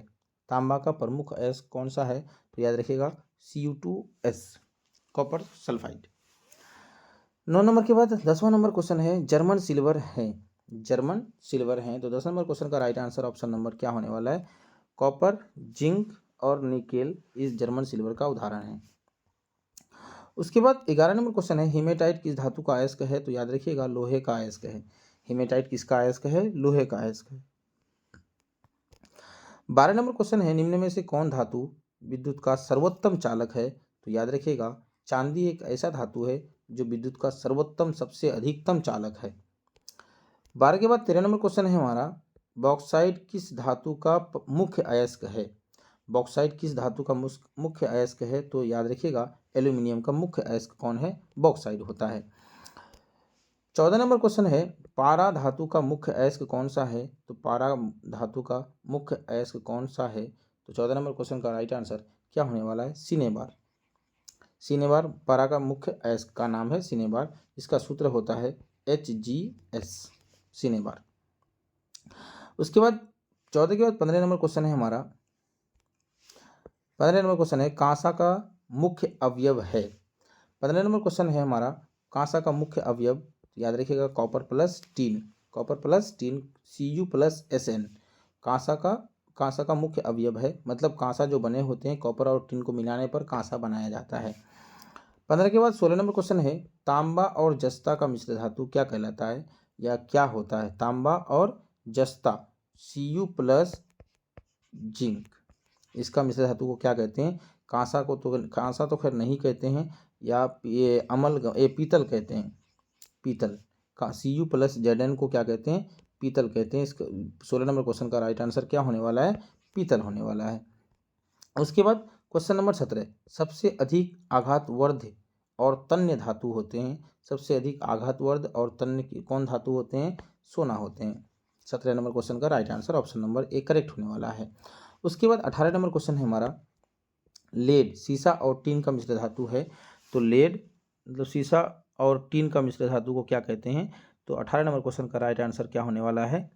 तांबा का प्रमुख अयस्क कौन सा है, तो याद रखिएगा Cu2S, कॉपर सल्फाइड। 9 नंबर के बाद 10वां नंबर क्वेश्चन है, जर्मन सिल्वर है। जर्मन सिल्वर है, तो 10 नंबर क्वेश्चन का राइट आंसर ऑप्शन नंबर क्या होने वाला है, कॉपर, जिंक और निकेल इस जर्मन सिल्वर का उदाहरण है। उसके बाद 11 नंबर क्वेश्चन है, हीमेटाइट किस धातु का अयस्क है। तो याद रखिएगा लोहे का अयस्क है। हीमेटाइट किसका अयस्क है, लोहे का अयस्क है। 12 नंबर क्वेश्चन है, निम्न में से कौन धातु विद्युत का सर्वोत्तम चालक है। तो याद रखिएगा चांदी एक ऐसा धातु है जो विद्युत का सर्वोत्तम सबसे अधिकतम चालक है। 12 के बाद 13 नंबर क्वेश्चन है हमारा, बॉक्साइट किस धातु का मुख्य अयस्क है। बॉक्साइट किस धातु का मुख्य अयस्क है, तो याद रखिएगा एल्यूमिनियम का मुख्य अयस्क कौन है, बॉक्साइट होता है। 14 नंबर क्वेश्चन है, पारा धातु का मुख्य अयस्क कौन सा है। तो पारा धातु का मुख्य अयस्क कौन सा है, तो 14 नंबर क्वेश्चन का राइट आंसर क्या होने वाला है, सिनेबार। सिनेबार पारा का मुख्य अयस्क का नाम है सिनेबार, इसका सूत्र होता है HgS, सिनेबार। उसके बाद 14 के बाद 15 नंबर क्वेश्चन है हमारा, 15 नंबर क्वेश्चन है, कांसा का मुख्य अवयव है। 15 नंबर क्वेश्चन है हमारा, कांसा का मुख्य अवयव, याद रखिएगा copper plus tin, copper plus tin Cu plus Sn। कांसा का मुख्य अवयव है, मतलब कांसा जो बने होते हैं कॉपर और टीन को मिलाने पर कांसा बनाया जाता है। 15 के बाद 16 नंबर क्वेश्चन है, तांबा और जस्ता का मिश्र धातु क्या कहलाता है या क्या होता है। तांबा और जस्ता Cu प्लस जिंक, इसका मिश्र धातु को क्या कहते हैं? कांसा को तो कांसा तो खैर नहीं कहते हैं, या ये पीतल कहते हैं। पीतल का Cu प्लस Zn को क्या कहते हैं? पीतल कहते हैं। इसका 16 नंबर क्वेश्चन का राइट आंसर क्या होने वाला है? पीतल होने वाला है। उसके बाद क्वेश्चन नंबर 17, सबसे अधिक आघातवर्ध और तन्य धातु होते हैं। सबसे अधिक आघातवर्ध और तन्य कौन धातु होते हैं? सोना होते हैं। 17 नंबर क्वेश्चन का right answer option number A correct होने वाला है। उसके बाद 18 नंबर क्वेश्चन है हमारा, लेड सीसा और टीन का मिश्र धातु है। तो लेड मतलब सीसा और टीन का मिश्र धातु को क्या कहते हैं? तो 18 नंबर क्वेश्चन का राइट आंसर क्या होने वाला है?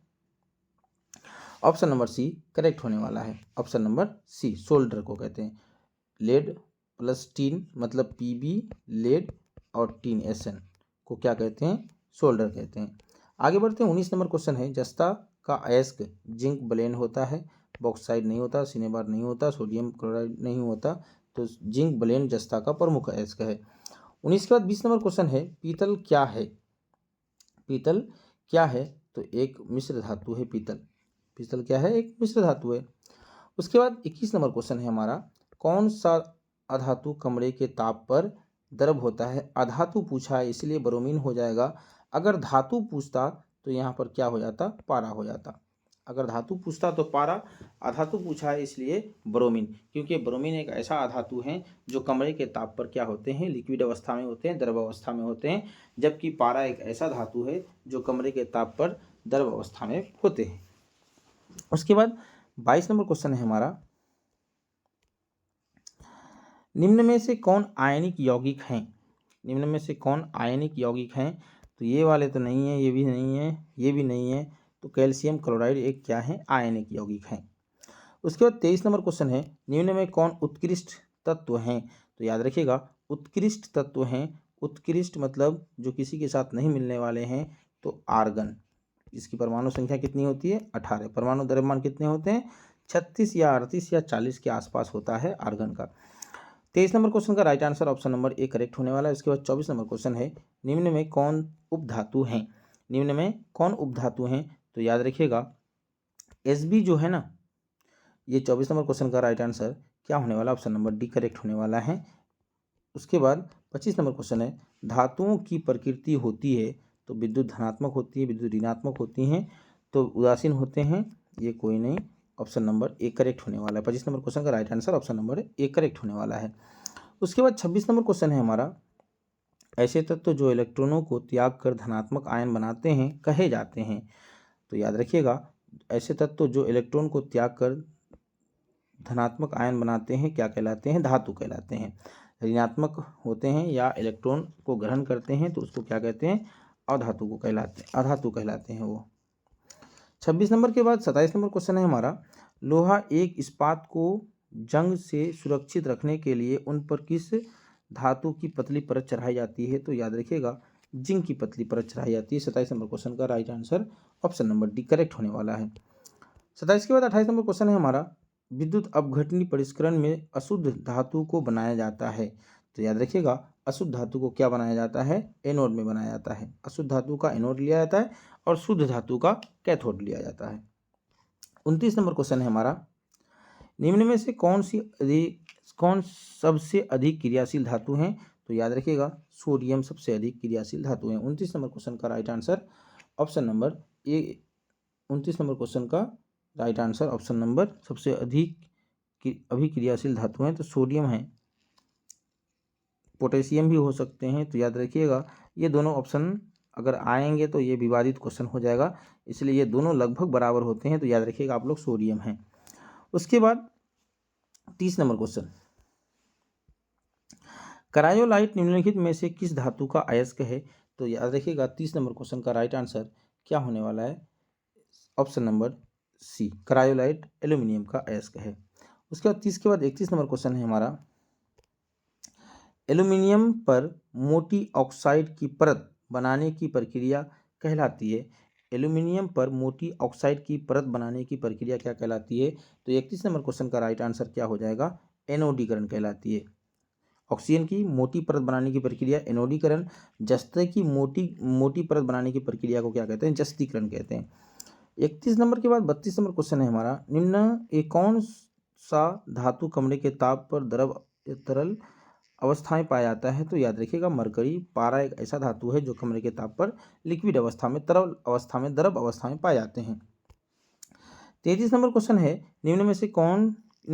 ऑप्शन नंबर सी करेक्ट होने वाला है। ऑप्शन नंबर सी, सोल्डर को कहते हैं। लेड प्लस टीन मतलब Pb लेड और टीन Sn को क्या कहते हैं? सोल्डर कहते हैं। आगे बढ़ते हैं। 19 नंबर क्वेश्चन है, जस्ता का अयस्क जिंक ब्लेन होता है, बॉक्साइड नहीं होता, सिनेबार नहीं होता, सोडियम क्लोराइड नहीं होता, तो जिंक ब्लेन जस्ता का प्रमुख अयस्क है। 19 के बाद 20 नंबर क्वेश्चन है, पीतल क्या है? पीतल क्या है? तो एक मिश्र धातु है पीतल। पीतल क्या है? एक मिश्र धातु है। उसके बाद 21 नंबर क्वेश्चन है हमारा, कौन सा अधातु कमरे के ताप पर द्रव होता है? अधातु पूछा है इसलिए ब्रोमीन हो जाएगा। अगर धातु पूछता तो यहाँ पर क्या हो जाता? पारा हो जाता। अगर धातु पूछता तो पारा, अधातु पूछा है इसलिए ब्रोमीन, क्योंकि ब्रोमीन एक ऐसा अधातु है जो कमरे के ताप पर क्या होते हैं? लिक्विड अवस्था में होते हैं, द्रव अवस्था में होते हैं, जबकि पारा एक ऐसा धातु है जो कमरे के ताप पर द्रव अवस्था में होते हैं। उसके बाद 22 नंबर क्वेश्चन है हमारा, निम्न में से कौन आयनिक यौगिक हैं? निम्न में से कौन आयनिक यौगिक हैं? तो ये वाले तो नहीं है, ये भी नहीं है, ये भी नहीं है, तो कैल्शियम क्लोराइड एक क्या है? आयनिक यौगिक हैं। उसके बाद 23 नंबर क्वेश्चन है, निम्न में कौन उत्कृष्ट तत्व हैं? तो याद रखिएगा, उत्कृष्ट तत्व हैं। उत्कृष्ट मतलब जो किसी के साथ नहीं मिलने वाले हैं, तो आर्गन। इसकी परमाणु संख्या कितनी होती है? 18। परमाणु द्रव्यमान कितने होते हैं? 36 या 38 या 40 के आसपास होता है आर्गन का। 23 नंबर क्वेश्चन का right answer option number A correct होने वाला है। उसके बाद 24 नंबर क्वेश्चन है, निम्न में कौन उपधातु हैं? निम्न में कौन उपधातु हैं? तो याद रखिएगा, Sb जो है ना, ये 24 नंबर क्वेश्चन का राइट आंसर क्या होने वाला? ऑप्शन नंबर डी करेक्ट होने वाला है। उसके बाद 25 नंबर क्वेश्चन है, धातुओं की प्रकृति होती है, तो विद्युत धनात्मक होती है, विद्युत ऋणात्मक होती हैं, तो उदासीन होते हैं, ये कोई नहीं। ऑप्शन नंबर ए करेक्ट होने वाला है। 25 नंबर क्वेश्चन का right answer option number A correct होने वाला है। उसके बाद 26 नंबर क्वेश्चन है हमारा, ऐसे तत्व जो इलेक्ट्रॉनों को त्याग कर धनात्मक आयन बनाते हैं कहे जाते हैं? तो याद रखिएगा, ऐसे तत्व जो इलेक्ट्रॉन को त्याग कर धनात्मक आयन बनाते हैं क्या कहलाते हैं? धातु कहलाते हैं। ऋणात्मक होते हैं या इलेक्ट्रॉन को ग्रहण करते हैं तो उसको क्या कहते हैं? अधातु को कहलाते हैं, अधातु कहलाते हैं वो। 26 नंबर के बाद 27 नंबर क्वेश्चन है हमारा, लोहा एक इस्पात को जंग से सुरक्षित रखने के लिए उन पर किस धातु की पतली परत चढ़ाई जाती है? तो याद रखिएगा, जिंक की पतली परत चढ़ाई जाती है। 27 नंबर क्वेश्चन का right answer option number D correct होने वाला है। 27 के बाद 28 नंबर क्वेश्चन है हमारा, विद्युत अपघटनी परिष्करण में अशुद्ध धातु को बनाया जाता है। तो याद रखिएगा, अशुद्ध धातु को क्या बनाया जाता है? एनोड में बनाया जाता है। अशुद्ध धातु का एनोड लिया जाता है और शुद्ध धातु का कैथोड लिया जाता है। 29 नंबर क्वेश्चन है हमारा, निम्न में से कौन सबसे अधिक क्रियाशील धातु हैं? तो याद रखिएगा, सोडियम सबसे अधिक क्रियाशील धातु है। 29 नंबर क्वेश्चन का right answer option number A. 29 number question का राइट आंसर ऑप्शन नंबर सबसे अधिक अभिक्रियाशील धातु हैं तो सोडियम है, पोटेशियम भी हो सकते हैं। तो याद रखिएगा, ये दोनों ऑप्शन अगर आएंगे तो ये विवादित क्वेश्चन हो जाएगा, इसलिए ये दोनों लगभग बराबर होते हैं। तो याद रखिएगा आप लोग, सोडियम है। उसके बाद 30 नंबर क्वेश्चन, क्रायोलाइट निम्नलिखित में से किस धातु का अयस्क है? तो याद रखिएगा, 30 नंबर क्वेश्चन का राइट आंसर क्या होने वाला है? Option number C, cryolite aluminium का अयस्क है। उसके बाद 30 के बाद 31 नंबर क्वेश्चन है हमारा, एल्यूमिनियम पर मोटी ऑक्साइड की परत बनाने की प्रक्रिया कहलाती है। एल्यूमिनियम पर मोटी ऑक्साइड की परत बनाने की प्रक्रिया क्या कहलाती है? तो 31 नंबर क्वेश्चन का राइट आंसर क्या हो जाएगा? एनोडीकरण कहलाती है। ऑक्सीजन की मोटी परत बनाने की प्रक्रिया एनोडीकरण, जस्ते की मोटी परत बनाने की प्रक्रिया को क्या कहते हैं? जस्तीकरण कहते हैं। 31 नंबर के बाद 32 नंबर क्वेश्चन है हमारा, निम्न एक कौन सा धातु कमरे के ताप पर द्रव तरल अवस्था में पाया जाता है? तो याद रखिएगा मरकरी। पारा एक ऐसा धातु है जो कमरे के ताप पर लिक्विड अवस्था में, तरल अवस्था में, द्रव अवस्था में पाए जाते हैं। 33 नंबर क्वेश्चन है, निम्न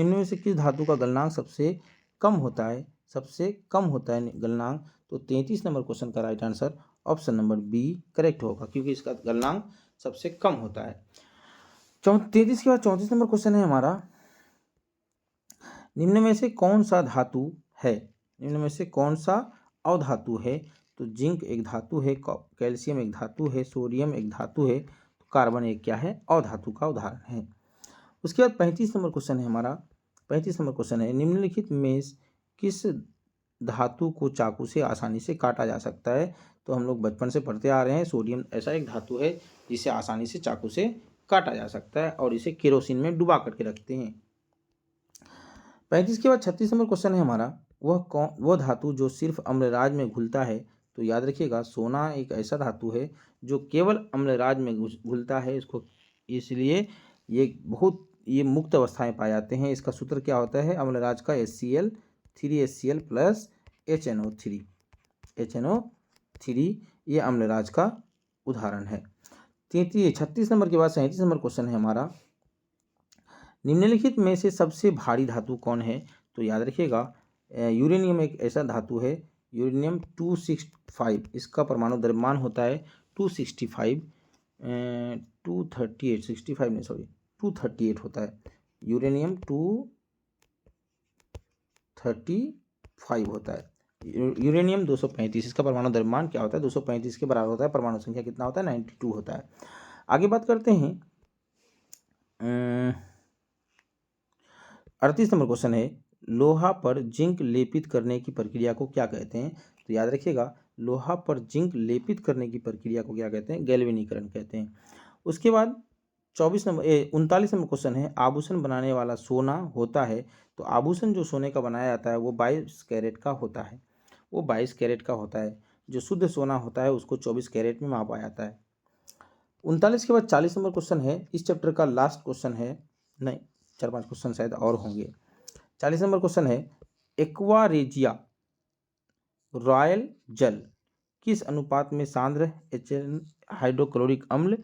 में से किस धातु का गलनांक सबसे कम होता है? सबसे कम होता है गलनांक। तो 33 नंबर क्वेश्चन का right answer option number B correct होगा, क्योंकि इसका गलनांक सबसे कम होता है। 33 के बाद 34 नंबर क्वेश्चन है हमारा, निम्न में से कौन सा धातु है? निम्न में से कौन सा अधातु है? तो जिंक एक धातु है, कैल्शियम एक धातु है, सोडियम एक धातु है, तो कार्बन एक क्या है? अधातु का उदाहरण है। उसके बाद 35 नंबर क्वेश्चन है हमारा। 35 नंबर क्वेश्चन है, निम्नलिखित में किस धातु को चाकू से आसानी से काटा जा सकता है? तो हम लोग बचपन से पढ़ते आ रहे हैं, सोडियम ऐसा एक धातु है जिसे आसानी से चाकू से काटा जा सकता है और इसे केरोसिन में डुबा करके रखते हैं। 35 के बाद 36 नंबर क्वेश्चन है हमारा, वह धातु जो सिर्फ अम्लराज में घुलता है? तो याद रखिएगा सोना एक ऐसा धातु है जो केवल अम्लराज में घुलता है, इसको इसलिए ये मुक्त अवस्था में पाए जाते हैं। इसका सूत्र क्या होता है? अम्लराज का HCl 3HCl प्लस HNO3 ये अम्लराज का उदाहरण है। 36 नंबर के बाद 37 नंबर क्वेश्चन है हमारा, निम्नलिखित में से सबसे भारी धातु कौन है? तो याद रखिएगा यूरेनियम एक ऐसा धातु है, यूरेनियम 265, इसका परमाणु द्रव्यमान होता है 265 238 होता है। यूरेनियम 235 होता है। यूरेनियम 235, इसका परमाणु द्रव्यमान क्या होता है? 235 के बराबर होता है। परमाणु संख्या कितना होता है? 92 होता है। आगे बात करते हैं 38 नंबर क्वेश्चन है, लोहा पर जिंक लेपित करने की प्रक्रिया को क्या कहते हैं? तो याद रखिएगा लोहा पर जिंक लेपित करने की प्रक्रिया को क्या कहते हैं? गैल्वेनीकरण कहते हैं। उसके बाद 39 नंबर क्वेश्चन है, आभूषण बनाने वाला सोना होता है? तो आभूषण जो सोने का बनाया जाता है वो 22 कैरेट का होता है, वो 22 कैरेट का होता है। जो शुद्ध सोना होता है उसको 24 कैरेट में मापा जाता है। 39 के बाद 40 नंबर क्वेश्चन है, इस चैप्टर का लास्ट क्वेश्चन है, नहीं 4-5 क्वेश्चन शायद और होंगे। 40 नंबर क्वेश्चन है, एक्वारेजिया रॉयल जल किस अनुपात में सांद्र हाइड्रोक्लोरिक अम्ल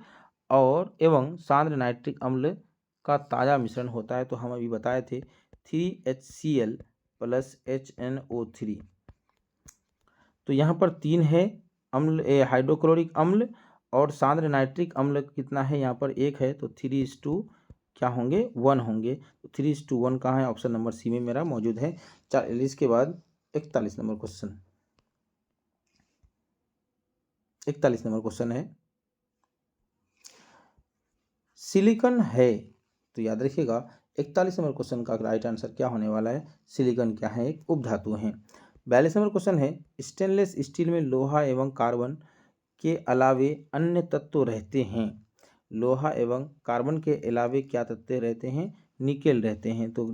और एवं सांद्र नाइट्रिक अम्ल का ताज़ा मिश्रण होता है? तो हम अभी बताए थे 3HCl प्लस HNO3। तो यहाँ पर 3 है अम्ल, हाइड्रोक्लोरिक अम्ल और सांद्र नाइट्रिक अम्ल कितना है? यहाँ पर 1 है, तो 3:1 क्या होंगे? 1 होंगे। तो 3:1 कहाँ है? ऑप्शन नंबर सी में मेरा मौजूद है। 40 के बाद 41 नंबर क्वेश्चन, 41 नंबर क्वेश्चन है, सिलिकॉन है? तो याद रखिएगा 41 नंबर क्वेश्चन का राइट आंसर क्या होने वाला है? सिलिकॉन क्या है? एक उपधातु है। 42 नंबर क्वेश्चन है, स्टेनलेस स्टील में लोहा एवं कार्बन के अलावे अन्य तत्व रहते हैं? लोहा एवं कार्बन के अलावे क्या तत्व रहते हैं? निकेल रहते हैं। तो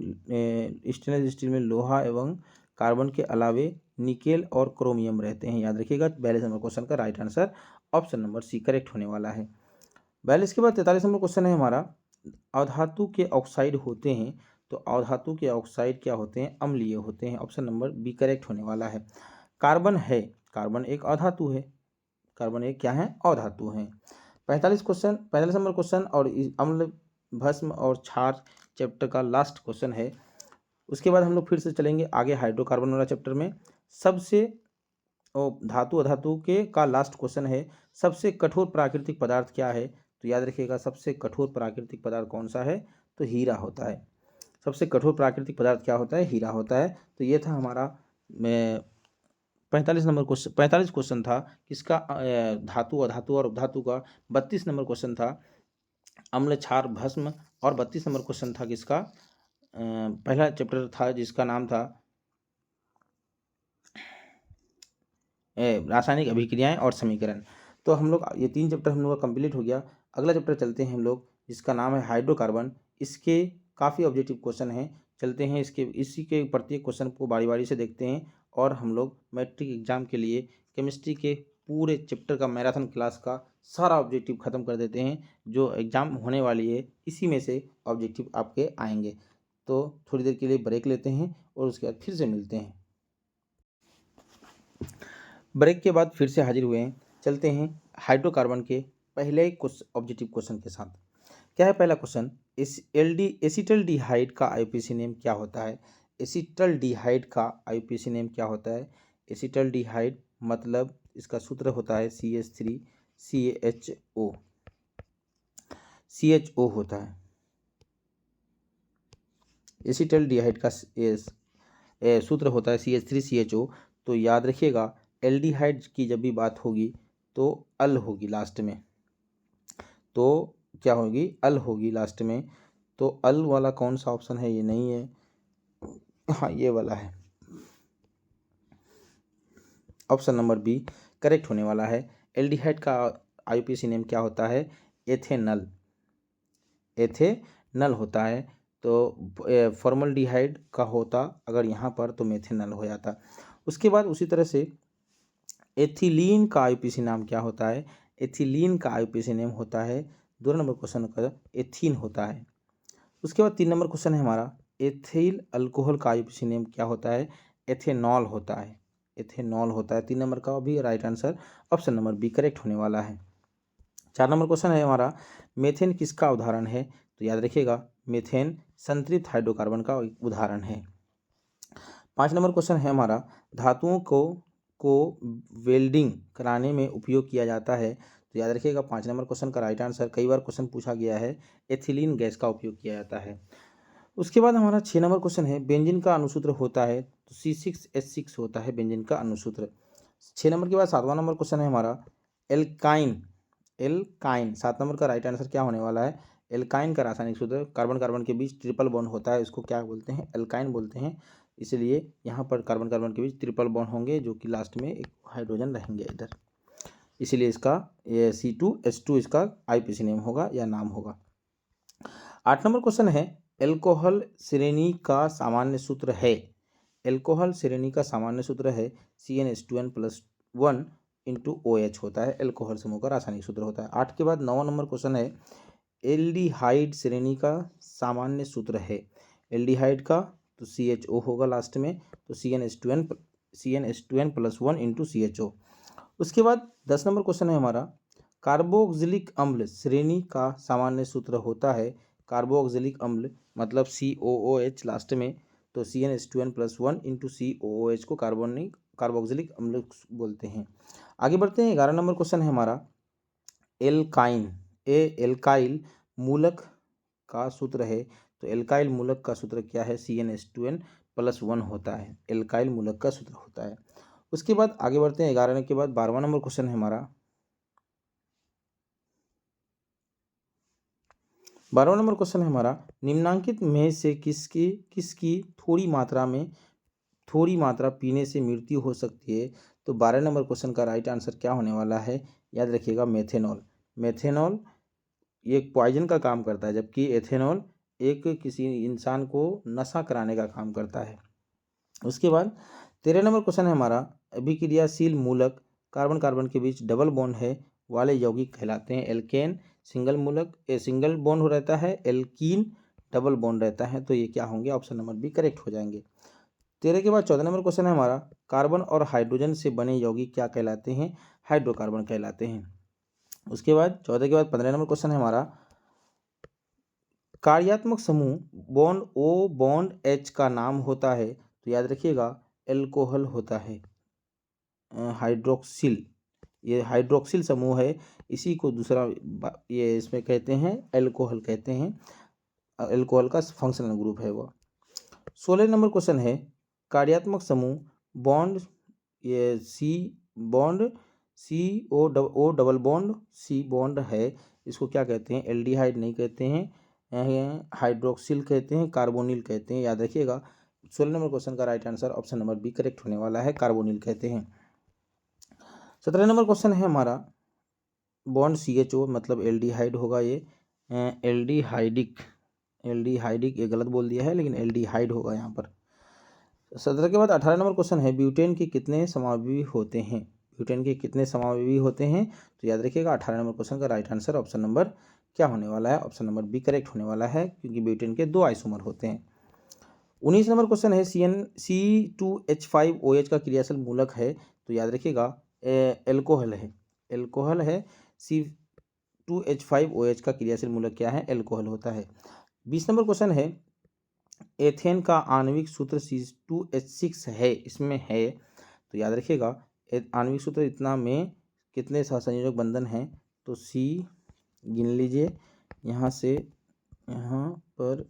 स्टेनलेस स्टील में लोहा एवं कार्बन के अलावे निकेल और क्रोमियम रहते हैं। याद रखिएगा 42 नंबर क्वेश्चन का right answer option number C correct होने वाला है। 42 के बाद 43 नंबर क्वेश्चन है हमारा, अधातु के ऑक्साइड होते हैं? तो अधातु के ऑक्साइड क्या होते हैं? अम्लीय होते हैं। ऑप्शन नंबर बी करेक्ट होने वाला है। कार्बन है, कार्बन एक अधातु है, कार्बन एक क्या है? अधातु है। 45 नंबर क्वेश्चन और अम्ल भस्म और क्षार चैप्टर का लास्ट क्वेश्चन है। उसके बाद हम लोग फिर से चलेंगे आगे हाइड्रोकार्बन वाला चैप्टर में। सबसे धातु अधातु के का लास्ट क्वेश्चन है, सबसे कठोर प्राकृतिक पदार्थ क्या है? तो याद रखिएगा सबसे कठोर प्राकृतिक पदार्थ कौन सा है? तो हीरा होता है। सबसे कठोर प्राकृतिक पदार्थ क्या होता है? हीरा होता है। तो ये था हमारा 45 क्वेश्चन था किसका? धातु अधातु और उपधातु का। 32 नंबर क्वेश्चन था अम्ल क्षार भस्म और 32 नंबर क्वेश्चन था किसका? पहला चैप्टर था जिसका नाम था रासायनिक अभिक्रियाएं और समीकरण। तो हम लोग ये 3 चैप्टर हम लोग का कंप्लीट हो गया। अगला चैप्टर चलते हैं हम लोग जिसका नाम है हाइड्रोकार्बन। इसके काफ़ी ऑब्जेक्टिव क्वेश्चन हैं, चलते हैं इसी के प्रत्येक क्वेश्चन को बारी बारी से देखते हैं और हम लोग मैट्रिक एग्जाम के लिए केमिस्ट्री के पूरे चैप्टर का मैराथन क्लास का सारा ऑब्जेक्टिव ख़त्म कर देते हैं। जो एग्ज़ाम होने वाली है इसी में से ऑब्जेक्टिव आपके आएंगे। तो थोड़ी देर के लिए ब्रेक लेते हैं और उसके बाद फिर से मिलते हैं। ब्रेक के बाद फिर से हाजिर हुए हैं। चलते हैं हाइड्रोकार्बन के पहले कुछ ऑब्जेक्टिव क्वेश्चन के साथ। क्या है पहला क्वेश्चन, एसिटल्डिहाइड का आईयूपीएसी नेम क्या होता है? एसिटल्डिहाइड का आईयूपीएसी नेम क्या होता है? एसिटल्डिहाइड मतलब इसका सूत्र होता है CH3CHO, CHO होता है एसिटल्डिहाइड का सूत्र होता है CH3CHO। तो याद रखिएगा एल्डिहाइड की जब भी बात होगी तो अल होगी लास्ट में, तो क्या होगी? अल होगी लास्ट में। तो अल वाला कौन सा ऑप्शन है? ये नहीं है, हाँ ये वाला है, ऑप्शन नंबर बी करेक्ट होने वाला है। एल्डिहाइड का आईयूपीएसी नेम क्या होता है? एथेनल, एथेनल होता है। तो फॉर्मल्डिहाइड का होता अगर यहाँ पर तो मेथेनल हो जाता। उसके बाद उसी तरह से एथिलीन का आईयूपीएसी नाम क्या होता है? एथिलीन का आईयूपीएसी नेम होता है, 2 नंबर क्वेश्चन का एथीन होता है। उसके बाद 3 नंबर क्वेश्चन है हमारा, एथिल अल्कोहल का आईयूपीएसी नेम क्या होता है? एथेनॉल होता है, एथेनॉल होता है। 3 नंबर का भी right answer option number B correct होने वाला है। 4 नंबर क्वेश्चन है हमारा, मेथेन किसका उदाहरण है? तो याद रखिएगा मेथेन संतृप्त हाइड्रोकार्बन का उदाहरण है। 5 नंबर क्वेश्चन है हमारा, धातुओं को वेल्डिंग कराने में उपयोग किया जाता है। तो याद रखिएगा 5 नंबर क्वेश्चन का राइट आंसर, कई बार क्वेश्चन पूछा गया है, एथिलीन गैस का उपयोग किया जाता है। उसके बाद हमारा 6 नंबर क्वेश्चन है, बेंजीन का अणुसूत्र होता है। तो C6H6 होता है बेंजीन का अणुसूत्र। 6 नंबर के बाद 7वां नंबर क्वेश्चन है हमारा, एल्काइन, एल्काइन 7 नंबर का राइट आंसर क्या होने वाला है? एल्काइन का रासायनिक सूत्र, कार्बन कार्बन के बीच ट्रिपल बॉन्ड होता है, इसको क्या बोलते हैं? एल्काइन बोलते हैं। इसलिए यहाँ पर कार्बन कार्बन के बीच ट्रिपल बॉन्ड होंगे जो कि लास्ट में एक हाइड्रोजन रहेंगे इधर, इसीलिए इसका ये C2H2 इसका आईयूपीएसी नेम होगा या नाम होगा। 8 नंबर क्वेश्चन है, एल्कोहल श्रेणी का सामान्य सूत्र है। एल्कोहल श्रेणी का सामान्य सूत्र है CnH2n+1 इंटू OH होता है, एल्कोहल समूह का रासायनिक सूत्र होता है। 8 के बाद 9वां नंबर क्वेश्चन है, एल्डिहाइड श्रेणी का सामान्य सूत्र है। एल्डिहाइड का तो CHO होगा लास्ट में, तो CnH2n+1 इंटू CHO। उसके बाद 10 नंबर क्वेश्चन है हमारा, कार्बोक्सिलिक अम्ल श्रेणी का सामान्य सूत्र होता है। कार्बोक्सिलिक अम्ल मतलब COOH लास्ट में, तो CnH2n+1 इंटू COOH को कार्बोक्सिलिक अम्ल बोलते हैं। आगे बढ़ते हैं। 11 नंबर क्वेश्चन है हमारा, एल्काइन, एल्काइल मूलक का सूत्र है। तो एल्काइल मूलक का सूत्र क्या है? CnH2n+1 होता है, एल्काइल मूलक का सूत्र होता है। उसके बाद आगे बढ़ते हैं। 11 के बाद 12वां नंबर क्वेश्चन है हमारा, 12वां नंबर क्वेश्चन है हमारा, निम्नांकित में से किसकी थोड़ी मात्रा पीने से मृत्यु हो सकती है? तो 12 नंबर क्वेश्चन का राइट आंसर क्या होने वाला है? याद रखिएगा मेथेनॉल। मेथेनॉल ये एक पॉइजन का काम करता है, जबकि एथेनॉल एक किसी इंसान को नशा कराने का काम करता है। उसके बाद 13 नंबर क्वेश्चन है हमारा, अभिक्रियाशील मूलक कार्बन कार्बन के बीच डबल बॉन्ड है वाले यौगिक कहलाते हैं। एल्केन सिंगल मूलक सिंगल बॉन्ड रहता है, एल्कीन डबल बॉन्ड रहता है। तो ये क्या होंगे? ऑप्शन नंबर बी करेक्ट हो जाएंगे। 13 के बाद 14 नंबर क्वेश्चन है हमारा, कार्बन और हाइड्रोजन से बने यौगिक क्या कहलाते हैं? हाइड्रोकार्बन कहलाते हैं। उसके बाद 14 के बाद 15 नंबर क्वेश्चन है हमारा, कार्यात्मक समूह बॉन्ड O बॉन्ड H का नाम होता है। तो याद रखिएगा एल्कोहल होता है, हाइड्रोक्सिल, ये हाइड्रोक्सिल समूह है, इसी को दूसरा ये इसमें कहते हैं एल्कोहल कहते हैं, एल्कोहल का फंक्शनल ग्रुप है वो। 16 नंबर क्वेश्चन है, कार्यात्मक समूह बॉन्ड ये O double bond C bond है, इसको क्या कहते हैं? एल्डिहाइड नहीं कहते हैं, हाइड्रोक्सिल कहते हैं, कार्बोनिल कहते हैं। याद रखिएगा 16 नंबर क्वेश्चन का right answer option number B correct होने वाला है, कार्बोनिल कहते हैं। 17 नंबर क्वेश्चन है हमारा, बॉन्ड CHO मतलब एल्डिहाइड होगा ये, एल्डिहाइडिक ये गलत बोल दिया है, लेकिन एल्डिहाइड होगा यहाँ पर। 17 के बाद 18 नंबर क्वेश्चन है, ब्यूटेन के कितने समावयवी होते हैं? ब्यूटेन के कितने समावयवी होते हैं? तो याद रखिएगा 18 नंबर क्वेश्चन का राइट आंसर ऑप्शन नंबर क्या होने वाला है? ऑप्शन नंबर बी करेक्ट होने वाला है, क्योंकि ब्यूटेन के 2 आइसोमर होते हैं। 19 नंबर क्वेश्चन है C2H5OH का क्रियाशील मूलक है, तो याद रखिएगा एल्कोहल है। एल्कोहल है। C2H5OH का क्रियाशील मूलक क्या है? एल्कोहल होता है। 20 नंबर क्वेश्चन है एथेन का आणविक सूत्र C2H6 है, इसमें है, तो याद रखिएगा आणविक सूत्र इतना में कितने सहसंयोजक बंधन हैं? तो सी गिन लीजिए, यहाँ से यहाँ पर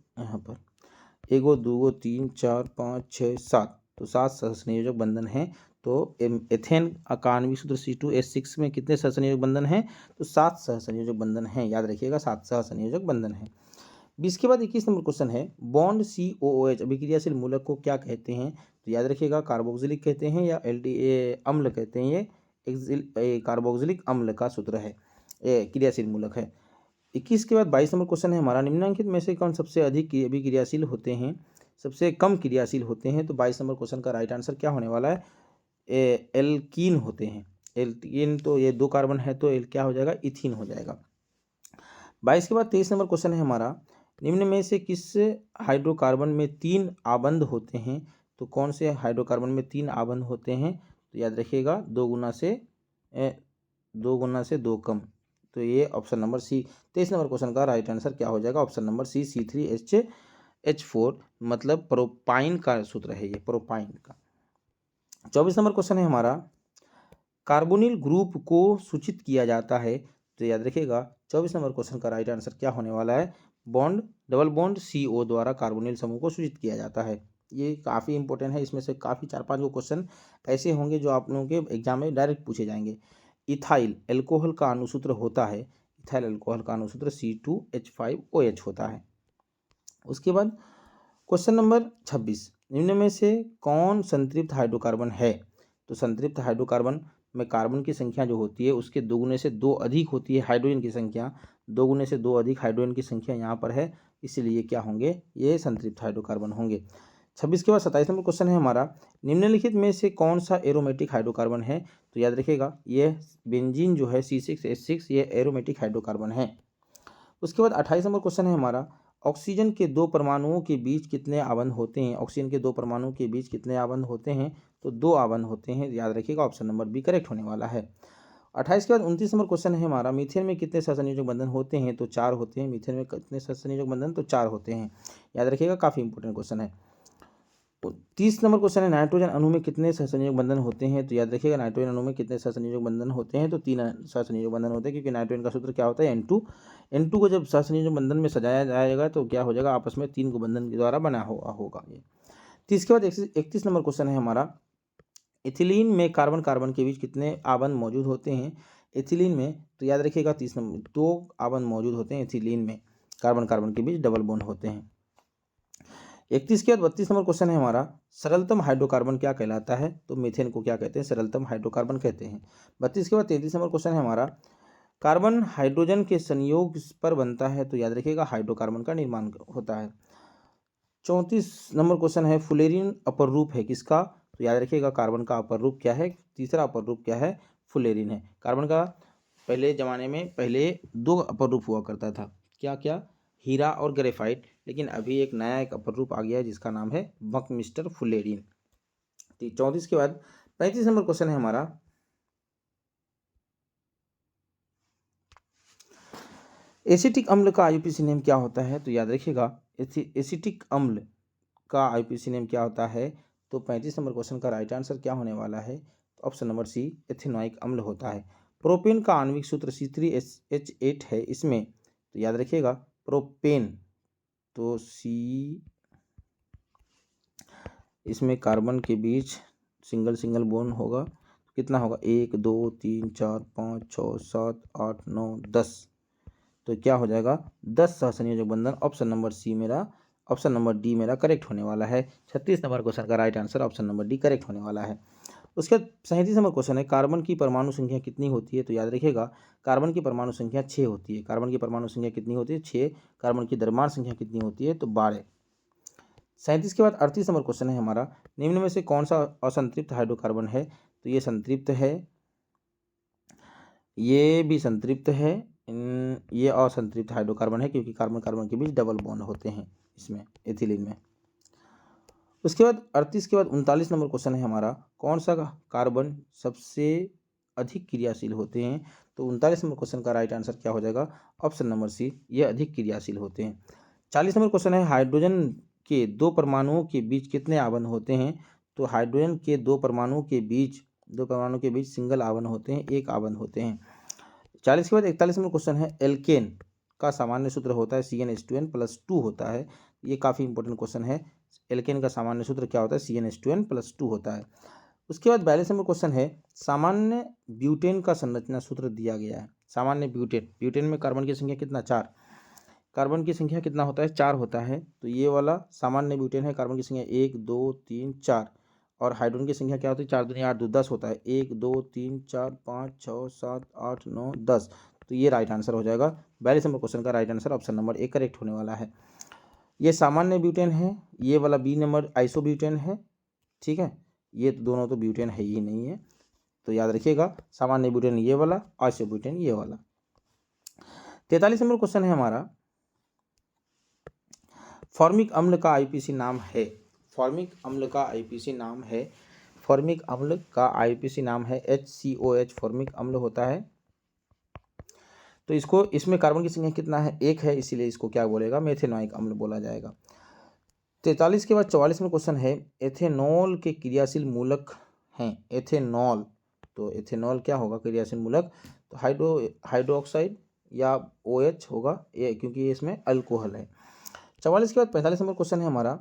1 2 3 4 5 6 7, तो 7 सहसंयोजक बंधन हैं। तो एथेन का आणविक सूत्र C2H6 में कितने सहसंयोजक बंधन हैं? तो 7 सहसंयोजक बंधन हैं, याद रखिएगा 7 सहसंयोजक बंधन हैं। 20 के बाद 21 नंबर क्वेश्चन है बॉन्ड COOH अभिक्रियाशील मूलक को क्या कहते हैं? तो याद रखिएगा कार्बोक्सिलिक कहते हैं या अम्ल कहते हैं। ये कार्बोक्सिलिक अम्ल का सूत्र है, क्रियाशील मूलक है। 21 के बाद 22 नंबर क्वेश्चन है हमारा निम्नलिखित में से कौन सबसे अधिक अभिक्रियाशील होते हैं, सबसे कम क्रियाशील होते हैं? तो 22 नंबर क्वेश्चन का राइट आंसर क्या होने वाला है? एल्कीन होते हैं। एल्कीन तो ये 2 कार्बन है, तो क्या हो जाएगा? इथीन हो जाएगा। 22 के बाद 23 नंबर क्वेश्चन है हमारा निम्न में से किस हाइड्रोकार्बन में 3 आबंध होते हैं? तो कौन से हाइड्रोकार्बन में 3 आबंध होते हैं? तो याद रखिएगा 2 गुना से 2 कम, तो ये option number C. 23 number question का राइट आंसर क्या हो जाएगा? ऑप्शन नंबर सी C3H4, मतलब प्रोपाइन का सूत्र है ये, प्रोपाइन का। 24 नंबर क्वेश्चन है हमारा कार्बोनिल ग्रुप को सूचित किया जाता है, तो याद रखिएगा 24 नंबर क्वेश्चन का राइट आंसर क्या होने वाला है? डबल बॉन्ड CO द्वारा कार्बोनिल समूह को सूचित किया जाता है। ये काफ़ी इंपॉर्टेंट है, इसमें से काफ़ी 4-5 को क्वेश्चन ऐसे होंगे जो आप लोगों के एग्जाम में डायरेक्ट पूछे जाएंगे। इथाइल एल्कोहल का अणुसूत्र होता है, इथाइल एल्कोहल का अणुसूत्र C2H5OH होता है। उसके बाद क्वेश्चन नंबर 26 निम्न में से कौन संतृप्त हाइड्रोकार्बन है? तो संतृप्त हाइड्रोकार्बन में कार्बन की संख्या जो होती है उसके 2 गुने से 2 अधिक होती है, हाइड्रोजन की संख्या 2 गुने से 2 अधिक हाइड्रोजन की संख्या यहाँ पर है, इसलिए क्या होंगे? ये संतृप्त हाइड्रोकार्बन होंगे। 26 के बाद 27 नंबर क्वेश्चन है हमारा निम्नलिखित में से कौन सा एरोमेटिक हाइड्रोकार्बन है? तो याद रखिएगा ये बेंजीन जो है C6H6 ये एरोमेटिक हाइड्रोकार्बन है। उसके बाद 28 नंबर क्वेश्चन है हमारा ऑक्सीजन के 2 परमाणुओं के बीच कितने आबंध होते हैं? ऑक्सीजन के 2 परमाणुओं के बीच कितने आबंध होते हैं? तो 2 आबंध होते हैं, याद रखिएगा ऑप्शन नंबर बी करेक्ट होने वाला है। 28 के बाद 29 नंबर क्वेश्चन है हमारा मीथेन में कितने सहसंयोजक बंधन होते हैं? तो 4 होते हैं। मीथेन में कितने सहसंयोजक बंधन? तो 4 होते हैं, याद रखिएगा काफ़ी इंपॉर्टेंट क्वेश्चन है। 30 नंबर क्वेश्चन है नाइट्रोजन अणु में कितने सहसंयोजक बंधन होते हैं? तो याद रखिएगा नाइट्रोजन अणु में कितने सहसंयोजक बंधन होते हैं? तो 3 सहसंयोजक बंधन होते हैं, क्योंकि नाइट्रोजन का सूत्र क्या होता है? N2 को जब सहसंयोजक बंधन में सजाया जाएगा तो क्या हो जाएगा? आपस में 3 को बंधन के द्वारा बना होगा ये। 30 के बाद 31 नंबर क्वेश्चन है हमारा इथिलीन में कार्बन कार्बन के बीच कितने आबंध मौजूद होते हैं? इथिलीन में तो याद रखिएगा 30 नंबर 2 आबंध मौजूद होते हैं इथिलीन में, कार्बन कार्बन के बीच डबल बॉन्ड होते हैं। 31 के बाद 32 नंबर क्वेश्चन है हमारा सरलतम हाइड्रोकार्बन क्या कहलाता है? तो मीथेन को क्या कहते हैं? सरलतम हाइड्रोकार्बन कहते हैं। 32 के बाद 33 नंबर क्वेश्चन है हमारा कार्बन हाइड्रोजन के संयोग पर बनता है, तो याद रखिएगा हाइड्रोकार्बन का निर्माण होता है। 34 नंबर क्वेश्चन है फुलेरिन अपर रूप है किसका? तो याद रखिएगा कार्बन का अपर रूप क्या है? तीसरा अपर रूप क्या है? फुलेरिन है। कार्बन का पहले ज़माने में 2 अपर रूप हुआ करता था, क्या क्या? हीरा और ग्रेफाइट, लेकिन अभी एक नया अपर रूप आ गया है जिसका नाम है बकमिस्टर फुलेरिन। 34 के बाद 35 नंबर क्वेश्चन है हमारा एसिटिक अम्ल का IUPAC नेम क्या होता है? तो याद रखिएगा एसिटिक अम्ल का IUPAC नेम क्या होता है? तो 35 नंबर क्वेश्चन का राइट आंसर क्या होने वाला है? तो ऑप्शन नंबर सी एथेनोइक अम्ल होता है। प्रोपेन का आणविक सूत्र C3H8 है, इसमें तो याद रखिएगा प्रोपेन तो सी इसमें कार्बन के बीच सिंगल बॉन्ड होगा, कितना होगा? 1 2 3 4 5 6 7 8 9 10, तो क्या हो जाएगा? 10 सहसंयोजक बंधन। ऑप्शन नंबर डी मेरा करेक्ट होने वाला है। 36 नंबर क्वेश्चन का right answer option number D correct होने वाला है। उसके बाद 37 नंबर क्वेश्चन है कार्बन की परमाणु संख्या कितनी होती है? तो याद रखिएगा कार्बन की परमाणु संख्या 6 होती है। कार्बन की परमाणु संख्या कितनी होती है? 6। कार्बन की द्रव्यमान संख्या कितनी होती है? तो 12। 37 के बाद 38 नंबर क्वेश्चन है हमारा निम्न में से कौन सा असंतृप्त हाइड्रोकार्बन है? तो ये संतृप्त है, ये भी संतृप्त है, ये असंतृप्त हाइड्रोकार्बन है क्योंकि कार्बन कार्बन के बीच डबल बॉन्ड होते हैं इसमें, एथिलीन में। उसके बाद 38 के बाद 39 नंबर क्वेश्चन है हमारा, कौन सा कार्बन सबसे अधिक क्रियाशील होते हैं? तो 39 नंबर क्वेश्चन का राइट आंसर क्या हो जाएगा? ऑप्शन नंबर सी, ये अधिक क्रियाशील होते हैं। 40 नंबर क्वेश्चन है, हाइड्रोजन के दो परमाणुओं के बीच कितने आवन होते हैं? तो हाइड्रोजन के दो परमाणुओं के बीच सिंगल आवन होते हैं, एक आवन होते हैं। 40 के बाद 41 नंबर क्वेश्चन है, एल्केन का सामान्य सूत्र होता है CnH2n+2 होता है। ये काफ़ी इंपॉर्टेंट क्वेश्चन है। एल्केन का सामान्य सूत्र क्या होता है? CnH2n+2 होता है। उसके बाद 42 नंबर क्वेश्चन है, सामान्य ब्यूटेन का संरचना सूत्र दिया गया है। सामान्य ब्यूटेन में कार्बन की संख्या कितना? 4। कार्बन की संख्या कितना होता है? 4 होता है। तो ये वाला सामान्य ब्यूटेन है, कार्बन की संख्या 1 2 3 4, और हाइड्रोजन की संख्या क्या होती है? 4 दूनी 8 2 10 होता है। 1 2 3 4 5 6 7 8 9 10। तो ये राइट आंसर हो जाएगा। 42 नंबर क्वेश्चन का right answer option number A correct होने वाला है। ये सामान्य ब्यूटेन है, ये वाला बी नंबर आइसोब्यूटेन है। ठीक है, ये तो दोनों तो ब्यूटेन है ही नहीं है, तो याद रखिएगा, सामान्य ब्यूटेन ये वाला, आइसोब्यूटेन ये वाला। 43 नंबर क्वेश्चन है हमारा, फॉर्मिक अम्ल का आईपीसी नाम है। फॉर्मिक अम्ल का आईपीसी नाम है, फॉर्मिक अम्ल का आईपीसी नाम है HCOH फॉर्मिक अम्ल होता है। तो इसमें कार्बन की संख्या कितना है? 1 है, इसीलिए इसको क्या बोलेगा? मेथेनॉइक अम्ल बोला जाएगा। 43 के बाद 44 में क्वेश्चन है, एथेनॉल के क्रियाशील मूलक हैं। एथेनॉल, तो एथेनॉल क्या होगा क्रियाशील मूलक? तो हाइड्रोक्साइड या OH होगा ये, क्योंकि ये इसमें अल्कोहल है। 44 के बाद 45 नंबर क्वेश्चन है हमारा,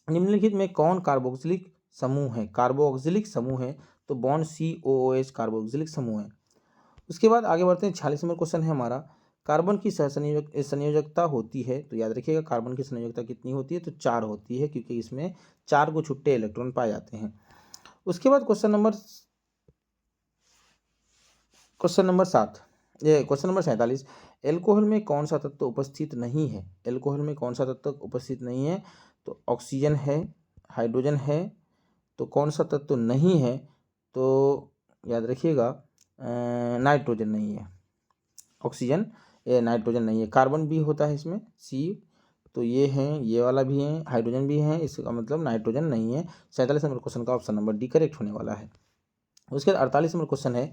निम्नलिखित में कौन कार्बोक्सिलिक समूह है? कार्बोक्सिलिक समूह है, तो बॉन्ड COOH कार्बोक्सिलिक समूह है। उसके बाद आगे बढ़ते हैं। 46 नंबर क्वेश्चन है हमारा, कार्बन की संयोजकता होती है। तो याद रखिएगा, कार्बन की संयोजकता कितनी होती है? तो 4 होती है, क्योंकि इसमें 4 को छुट्टे इलेक्ट्रॉन पाए जाते हैं। उसके बाद क्वेश्चन नंबर 7, ये क्वेश्चन नंबर 47, एल्कोहल में कौन सा तत्व उपस्थित नहीं है? एल्कोहल में कौन सा तत्व उपस्थित नहीं है? तो ऑक्सीजन है, हाइड्रोजन है, तो कौन सा तत्व नहीं है? तो याद रखिएगा, नाइट्रोजन नहीं है। ऑक्सीजन, ये नाइट्रोजन नहीं है। कार्बन भी होता है इसमें C, तो ये हैं, ये वाला भी है, हाइड्रोजन भी है, इसका मतलब नाइट्रोजन नहीं है। 47 नंबर क्वेश्चन का ऑप्शन नंबर डी करेक्ट होने वाला है। उसके बाद 48 नंबर क्वेश्चन है,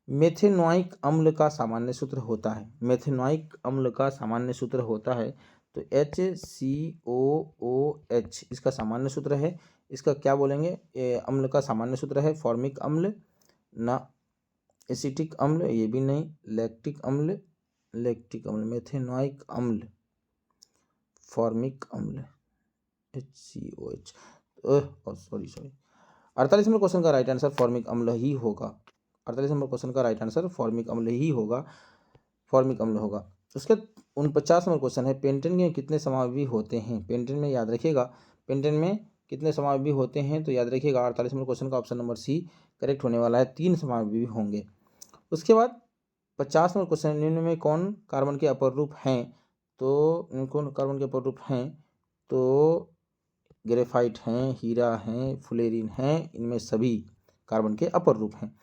मेथेनॉइक अम्ल का सामान्य सूत्र होता है। मेथेनॉइक अम्ल का सामान्य सूत्र होता है, तो HCOOH इसका सामान्य सूत्र है। इसका क्या बोलेंगे? अम्ल का सामान्य सूत्र है फॉर्मिक अम्ल, ना एसिटिक अम्ल, ये भी नहीं, लैक्टिक अम्ल, मेथेनॉइक अम्ल, फॉर्मिक अम्ल, HCOH, सॉरी 48 नंबर क्वेश्चन का राइट आंसर फॉर्मिक अम्ल ही होगा। 48 नंबर क्वेश्चन का राइट आंसर फॉर्मिक अम्ल ही होगा, फॉर्मिक अम्ल होगा। उसके 49 नंबर क्वेश्चन है, पेंटेन में कितने समावयवी होते हैं? पेंटेन में याद रखिएगा, पेंटेन में कितने समावयवी होते हैं? तो याद रखिएगा 48 नंबर क्वेश्चन का ऑप्शन नंबर सी करेक्ट होने वाला है, 3 समावयवी होंगे। उसके बाद 50 नंबर क्वेश्चन, निम्न में कौन कार्बन के अपर रूप हैं? तो कौन कार्बन के अपर रूप हैं? तो ग्रेफाइट हैं, हीरा हैं, फुलेरिन हैं, इनमें सभी कार्बन के अपर रूप हैं।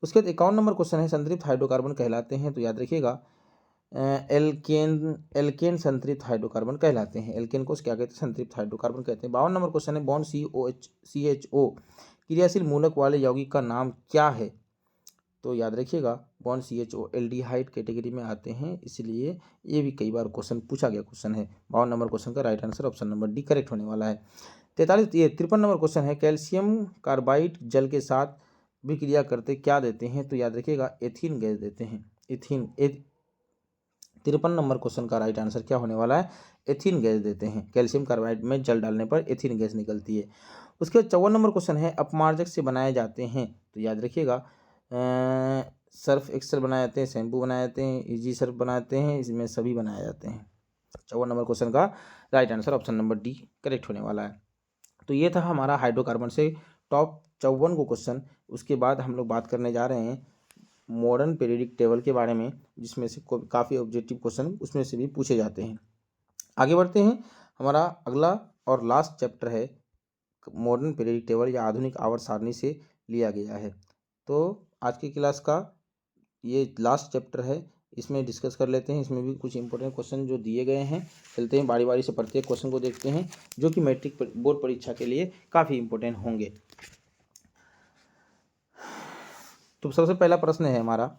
उसके बाद 51 नंबर क्वेश्चन है, संतृप्त हाइड्रोकार्बन कहलाते हैं। तो याद रखिएगा, एल्केन संतृप्त हाइड्रोकार्बन कहलाते हैं। एल्केन को क्या कहते हैं? संतृप्त हाइड्रोकार्बन कहते हैं। 52 नंबर क्वेश्चन है, बॉन्ड CHO क्रियाशील मूलक वाले यौगिक का नाम क्या है? तो याद रखिएगा, बॉन्ड CHO एल्डिहाइड कैटेगरी में आते हैं, इसलिए ये भी कई बार क्वेश्चन पूछा गया क्वेश्चन है। 52 नंबर क्वेश्चन का right answer option number D correct होने वाला है। 53 नंबर क्वेश्चन है, कैल्शियम कार्बाइड जल के साथ विक्रिया करते क्या देते हैं? तो याद रखिएगा, एथीन गैस देते हैं। 53 नंबर क्वेश्चन का राइट आंसर क्या होने वाला है? एथीन गैस देते हैं। कैल्शियम कार्बाइड में जल डालने पर एथीन गैस निकलती है। उसके बाद 54 नंबर क्वेश्चन है, अपमार्जक से बनाए जाते हैं। तो याद रखिएगा, सर्फ एक्सेल बनाए जाते हैं, शैम्पू बनाए जाते हैं, इजी सर्फ बनाते हैं, इसमें सभी बनाए जाते हैं। 54 नंबर क्वेश्चन का right answer option number D correct होने वाला है। तो ये था हमारा हाइड्रोकार्बन से टॉप 54 को क्वेश्चन। उसके बाद हम लोग बात करने जा रहे हैं मॉडर्न पीरियडिक टेबल के बारे में, जिसमें से काफ़ी ऑब्जेक्टिव क्वेश्चन उसमें से भी पूछे जाते हैं। आगे बढ़ते हैं, हमारा अगला और लास्ट चैप्टर है मॉडर्न पीरियडिक टेबल या आधुनिक आवर्त सारणी से लिया गया है। तो आज की क्लास का ये लास्ट चैप्टर है, इसमें डिस्कस कर लेते हैं। इसमें भी कुछ इंपॉर्टेंट क्वेश्चन जो दिए गए हैं, चलते हैं बारी बारी से प्रत्येक क्वेश्चन को देखते हैं, जो कि मैट्रिक बोर्ड परीक्षा के लिए काफ़ी इंपॉर्टेंट होंगे। तो सबसे पहला प्रश्न है हमारा,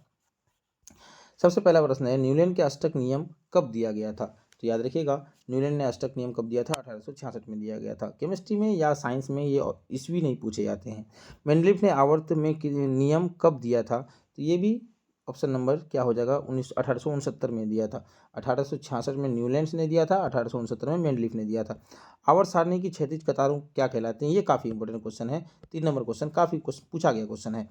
सबसे पहला प्रश्न है न्यूटन के अष्टक नियम कब दिया गया था? तो याद रखिएगा, न्यूटन ने अष्टक नियम कब दिया था? 1866 में दिया गया था। केमिस्ट्री में या साइंस में ये ईस्वी नहीं पूछे जाते हैं। मेंडलीफ ने आवर्त में नियम कब दिया था? तो ये भी ऑप्शन नंबर क्या हो जाएगा? 1869 में दिया था। 1866 में न्यूलैंड्स ने दिया था, 1869 में मेंडलीफ ने दिया था। आवर्त सारणी की क्षैतिज कतारों क्या कहलाते हैं? ये काफ़ी इंपॉर्टेंट क्वेश्चन है, 3 नंबर क्वेश्चन, काफ़ी पूछा गया क्वेश्चन है।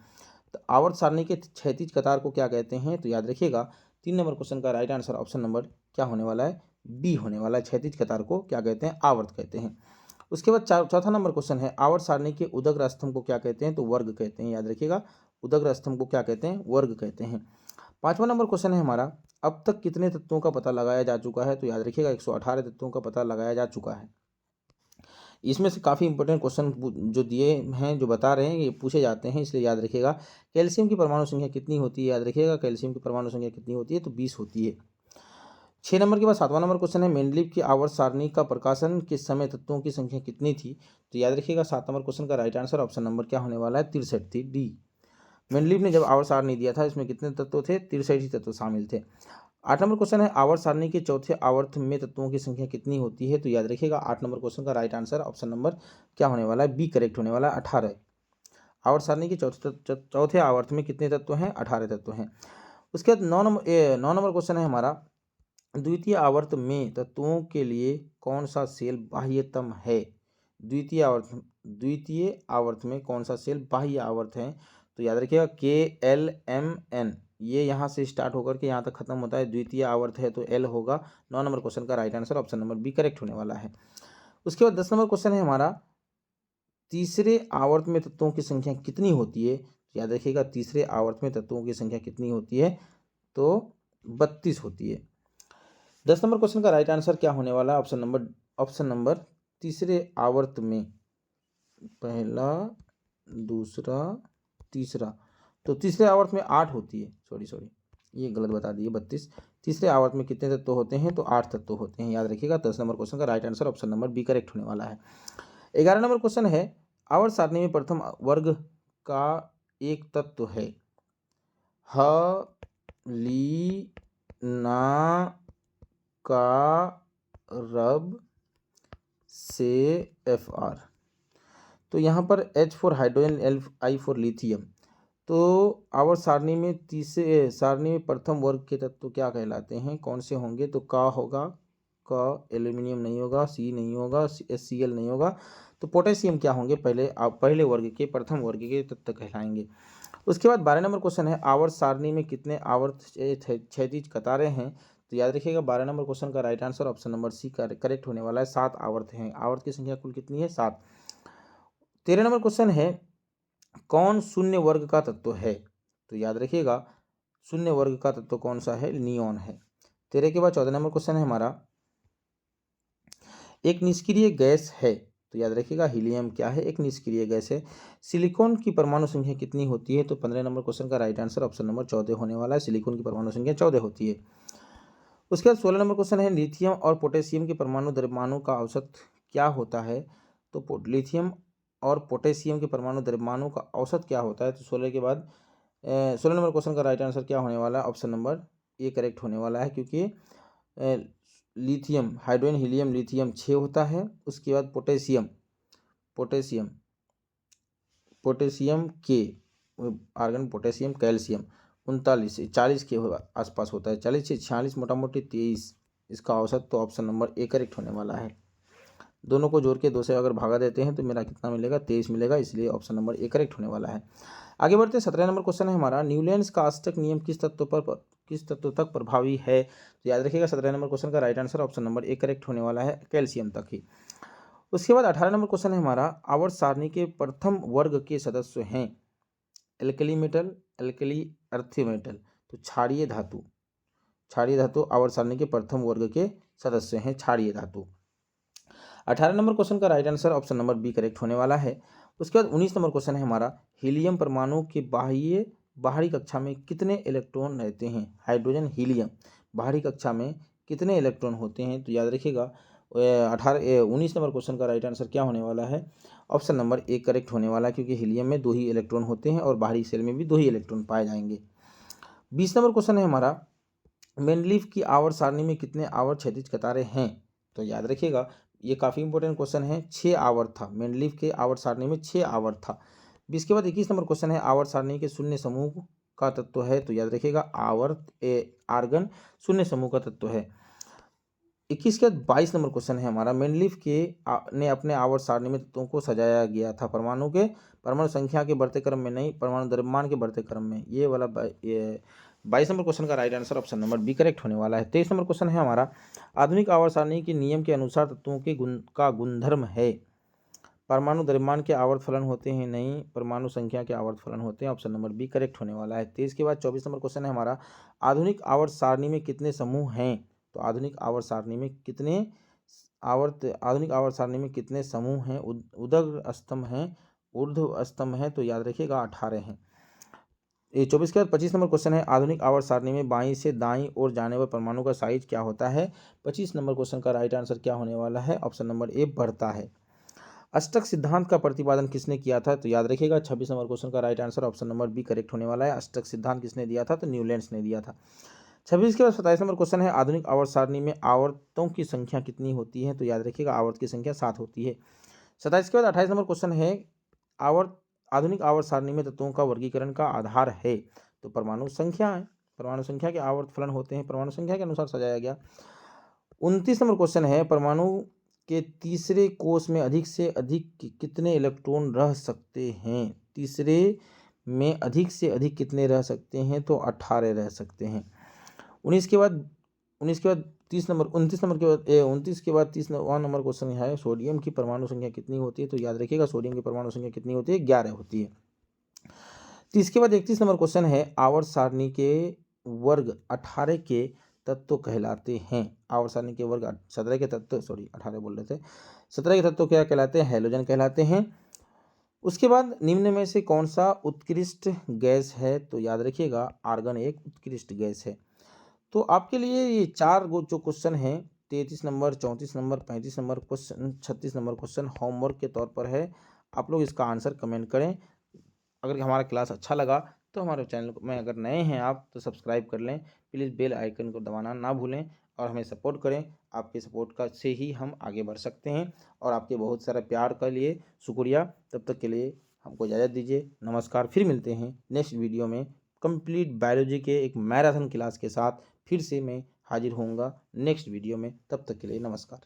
तो आवर्त सारणी के क्षैतिज कतार को क्या कहते हैं? तो याद रखिएगा, 3 नंबर क्वेश्चन का राइट आंसर ऑप्शन नंबर क्या होने वाला है? बी होने वाला है। क्षैतिज कतार को क्या कहते हैं? आवर्त कहते हैं। उसके बाद चौथा नंबर क्वेश्चन है आवर्त सारणी के उदग्र स्तंभ को क्या कहते हैं? तो वर्ग कहते हैं। याद रखिएगा, उदग्र स्तंभ को क्या कहते हैं? वर्ग कहते हैं। 5वां नंबर क्वेश्चन है हमारा, अब तक कितने तत्वों का पता लगाया जा चुका है? तो याद रखिएगा 118 तत्वों का पता लगाया जा चुका है। इसमें से काफ़ी इंपॉर्टेंट क्वेश्चन जो दिए हैं, जो बता रहे हैं, ये पूछे जाते हैं, इसलिए याद रखिएगा। कैल्शियम की परमाणु संख्या कितनी होती है? याद रखिएगा, कैल्शियम की परमाणु संख्या कितनी होती है? तो 20 होती है। 6 नंबर के बाद 7वां नंबर क्वेश्चन है मेंडलीफ की आवर्त सारणी का प्रकाशन के समय तत्वों की संख्या कितनी थी? तो याद रखिएगा, 7 नंबर क्वेश्चन का राइट आंसर ऑप्शन नंबर क्या होने वाला है? 63 थी, डी। मेंडलीफ ने जब आवर्त सारणी दिया था, इसमें कितने तत्व थे? 63 ही तत्व शामिल थे। 8 नंबर क्वेश्चन है आवर्त सारणी के चौथे आवर्त में तत्वों की संख्या कितनी होती है? तो याद रखिएगा, 8 नंबर क्वेश्चन का राइट आंसर ऑप्शन नंबर क्या होने वाला है? बी करेक्ट होने वाला है, 18। आवर्त सारणी के चौथे आवर्त में कितने तत्व हैं? 18 तत्व हैं। उसके बाद 9 नंबर क्वेश्चन है हमारा, द्वितीय आवर्त में तत्वों के लिए कौन सा सेल बाह्यतम है? द्वितीय आवर्त में कौन सा सेल बाह्य आवर्त है? तो याद रखिएगा, KLMN, ये यहाँ से स्टार्ट होकर के यहाँ तक खत्म होता है, द्वितीय आवर्त है तो L होगा। 9 नंबर क्वेश्चन का right answer option number B correct होने वाला है। उसके बाद 10 नंबर क्वेश्चन है हमारा, तीसरे आवर्त में तत्वों की संख्या कितनी होती है? याद रखिएगा, तीसरे आवर्त में तत्वों की संख्या कितनी होती है? तो 32 होती है। 10 नंबर क्वेश्चन का राइट आंसर क्या होने वाला है? ऑप्शन नंबर तीसरे आवर्त में, पहला, दूसरा, तीसरा। तो तीसरे आवर्त में 8 होती है, सॉरी ये गलत बता दिए, 32। तीसरे आवर्त में कितने तत्व होते हैं? तो 8 तत्व होते हैं। याद रखिएगा, 10 नंबर क्वेश्चन का right answer option number B correct होने वाला है। 11 नंबर क्वेश्चन है आवर्त सारणी में प्रथम वर्ग का एक तत्व है। ह, ली, ना, का, रब, से, FR। तो यहाँ पर H for hydrogen, I for lithium. तो आवर्त सारणी में तीसरे सारणी में प्रथम वर्ग के तत्व क्या कहलाते हैं? कौन से होंगे? तो का होगा, का, एल्यूमिनियम नहीं होगा, सी नहीं होगा, HCl नहीं होगा। तो पोटेशियम क्या होंगे? पहले वर्ग के, प्रथम वर्ग के तत्व कहलाएंगे। उसके बाद 12 नंबर क्वेश्चन है आवर्त सारणी में कितने आवर्त क्षैतिज कतारें हैं? तो याद रखिएगा, 12 नंबर क्वेश्चन का right answer option number C correct होने वाला है। 7 आवर्त हैं। आवर्त की संख्या कुल कितनी है? 7। 13 नंबर क्वेश्चन है कौन शून्य वर्ग का तत्व है? तो याद रखिएगा, शून्य वर्ग का तत्व कौन सा है? नियॉन है। 13 के बाद 14 नंबर क्वेश्चन है हमारा, एक निष्क्रिय गैस है। तो याद रखिएगा, हीलियम क्या है? एक निष्क्रिय गैस है। सिलिकॉन की परमाणु संख्या कितनी होती है? तो 15 नंबर क्वेश्चन का राइट आंसर ऑप्शन नंबर 14 होने वाला है। सिलिकॉन की परमाणु संख्या 14 होती है। उसके बाद 16 नंबर क्वेश्चन है लिथियम और पोटेशियम के परमाणु द्रव्यमानों का औसत क्या होता है? तो लिथियम और पोटेशियम के परमाणु द्रव्यमानों का औसत क्या होता है? तो 16 के बाद 16 नंबर क्वेश्चन का राइट आंसर क्या होने वाला है? ऑप्शन नंबर ए करेक्ट होने वाला है, क्योंकि लिथियम, हाइड्रोजन, हीलियम, लिथियम 6 होता है। उसके बाद पोटेशियम के आर्गन, पोटेशियम, कैल्शियम 39 से 40 के आसपास होता है। 40 से 46, मोटा मोटी 23 इसका औसत। तो ऑप्शन नंबर ए करेक्ट होने वाला है। दोनों को जोड़ के 2 से अगर भागा देते हैं तो मेरा कितना मिलेगा? 23 मिलेगा, इसलिए ऑप्शन नंबर ए करेक्ट होने वाला है। आगे बढ़ते हैं। 17 नंबर क्वेश्चन है हमारा, न्यूलैंड्स का अष्टक नियम किस तत्व तक प्रभावी है? तो याद रखिएगा, 17 नंबर क्वेश्चन का right answer option number A correct होने वाला है, कैल्शियम तक ही। उसके बाद 18 नंबर क्वेश्चन है हमारा, आवर्त सारणी के प्रथम वर्ग के सदस्य हैं alkali metal, alkali earth metal. तो क्षारीय धातु आवर्त सारणी के प्रथम वर्ग के सदस्य हैं, क्षारीय धातु। 18 नंबर क्वेश्चन का right answer option number B correct होने वाला है। उसके बाद 19 नंबर क्वेश्चन है हमारा, हीलियम परमाणु के बाह्य बाहरी कक्षा में कितने इलेक्ट्रॉन रहते हैं? Hydrogen, helium. बाहरी कक्षा में कितने इलेक्ट्रॉन होते हैं? तो याद रखिएगा 19 नंबर क्वेश्चन का राइट आंसर क्या होने वाला है? ऑप्शन नंबर ए करेक्ट होने वाला है, क्योंकि हीलियम में 2 ही इलेक्ट्रॉन होते हैं और बाहरी सेल में भी 2 ही इलेक्ट्रॉन पाए जाएंगे। 20 नंबर क्वेश्चन है हमारा, मेंडलीफ की आवर्त सारणी में कितने आवर्त क्षैतिज कतारें हैं? तो याद रखिएगा ये काफ़ी इंपॉर्टेंट क्वेश्चन है। 6 आवर्त था, मेंडलीफ के आवर्त सारणी में 6 आवर्त था। इसके बाद 21 नंबर क्वेश्चन है, आवर्त सारणी के शून्य समूह का तत्व है? तो याद रखिएगा आवर्त आर्गन शून्य समूह का तत्व है। 21 के बाद 22 नंबर क्वेश्चन है हमारा, मेंडलीफ के ने अपने आवर्त सारणी में तत्वों को सजाया गया था परमाणु संख्या के बढ़ते क्रम में नहीं, परमाणु द्रव्यमान के बढ़ते क्रम में। ये वाला 22 नंबर क्वेश्चन का right answer option number B correct होने वाला है। 23 नंबर क्वेश्चन है हमारा, आधुनिक आवर्त सारणी के नियम के अनुसार तत्वों के का गुणधर्म है? परमाणु द्रव्यमान के आवर्त फलन होते हैं? नहीं, परमाणु संख्या के आवर्त फलन होते हैं। ऑप्शन नंबर बी करेक्ट होने वाला है। 23 के बाद 24 नंबर क्वेश्चन है हमारा, आधुनिक आवर्त सारणी में कितने समूह हैं? तो आधुनिक आवर्त सारणी में कितने समूह हैं? उदग्र स्तंभ हैं, ऊर्ध्व स्तंभ हैं, तो याद रखिएगा 18 हैं। ये 24 के बाद 25 नंबर क्वेश्चन है, आधुनिक आवर्त सारणी में बाईं से दाईं ओर जाने पर परमाणु का साइज क्या होता है? 25 नंबर क्वेश्चन का राइट आंसर क्या होने वाला है? ऑप्शन नंबर ए बढ़ता है। अष्टक सिद्धांत का प्रतिपादन किसने किया था? तो याद रखिएगा 26 नंबर क्वेश्चन का right answer option number B correct होने वाला है। अष्टक सिद्धांत किसने दिया था? तो न्यूलैंड्स ने दिया था। 26 के बाद 27 नंबर क्वेश्चन है, आधुनिक आवर्त सारणी में आवर्तों की संख्या कितनी होती है? तो याद रखिएगा आवर्त की संख्या 7 होती है। 27 के बाद 28 नंबर क्वेश्चन है, आधुनिक आवर्त सारणी में तत्वों का वर्गीकरण का आधार है? तो परमाणु संख्या है, परमाणु संख्या के आवर्त फलन होते हैं, परमाणु संख्या के अनुसार सजाया गया। 29 नंबर क्वेश्चन है, परमाणु के तीसरे कोष में अधिक से अधिक कितने इलेक्ट्रॉन रह सकते हैं? तीसरे में अधिक से अधिक कितने रह सकते हैं? तो 18 रह सकते हैं। 29 के बाद 30 नंबर 29 नंबर के बाद 29 के बाद 30 नंबर क्वेश्चन है, सोडियम की परमाणु संख्या कितनी होती है? तो याद रखिएगा सोडियम की परमाणु संख्या कितनी होती है? 11 होती है। 30 के बाद 31 नंबर क्वेश्चन है, आवर्त सारणी के वर्ग 18 के तत्व कहलाते हैं? आवर्त सारणी के वर्ग 17 के तत्व 18 बोल रहे थे, 17 के तत्व क्या कहलाते हैं? हैलोजन कहलाते हैं। उसके बाद निम्न में से कौन सा उत्कृष्ट गैस है? तो याद रखिएगा आर्गन एक उत्कृष्ट गैस है। तो आपके लिए ये 4 जो क्वेश्चन हैं, 33 number, 34 number, 35 number question, 36 number question homework के तौर पर है। आप लोग इसका आंसर कमेंट करें। अगर हमारा क्लास अच्छा लगा तो हमारे चैनल में अगर नए हैं आप तो सब्सक्राइब कर लें। प्लीज़ बेल आइकन को दबाना ना भूलें और हमें सपोर्ट करें। आपके सपोर्ट का से ही हम आगे बढ़ सकते हैं। और आपके बहुत सारा प्यार के लिए शुक्रिया। तब तक के लिए हमको इजाज़त दीजिए। नमस्कार। फिर मिलते हैं नेक्स्ट वीडियो में कंप्लीट बायोलॉजी के एक मैराथन क्लास के साथ। फिर से मैं हाजिर होऊंगा नेक्स्ट वीडियो में। तब तक के लिए नमस्कार।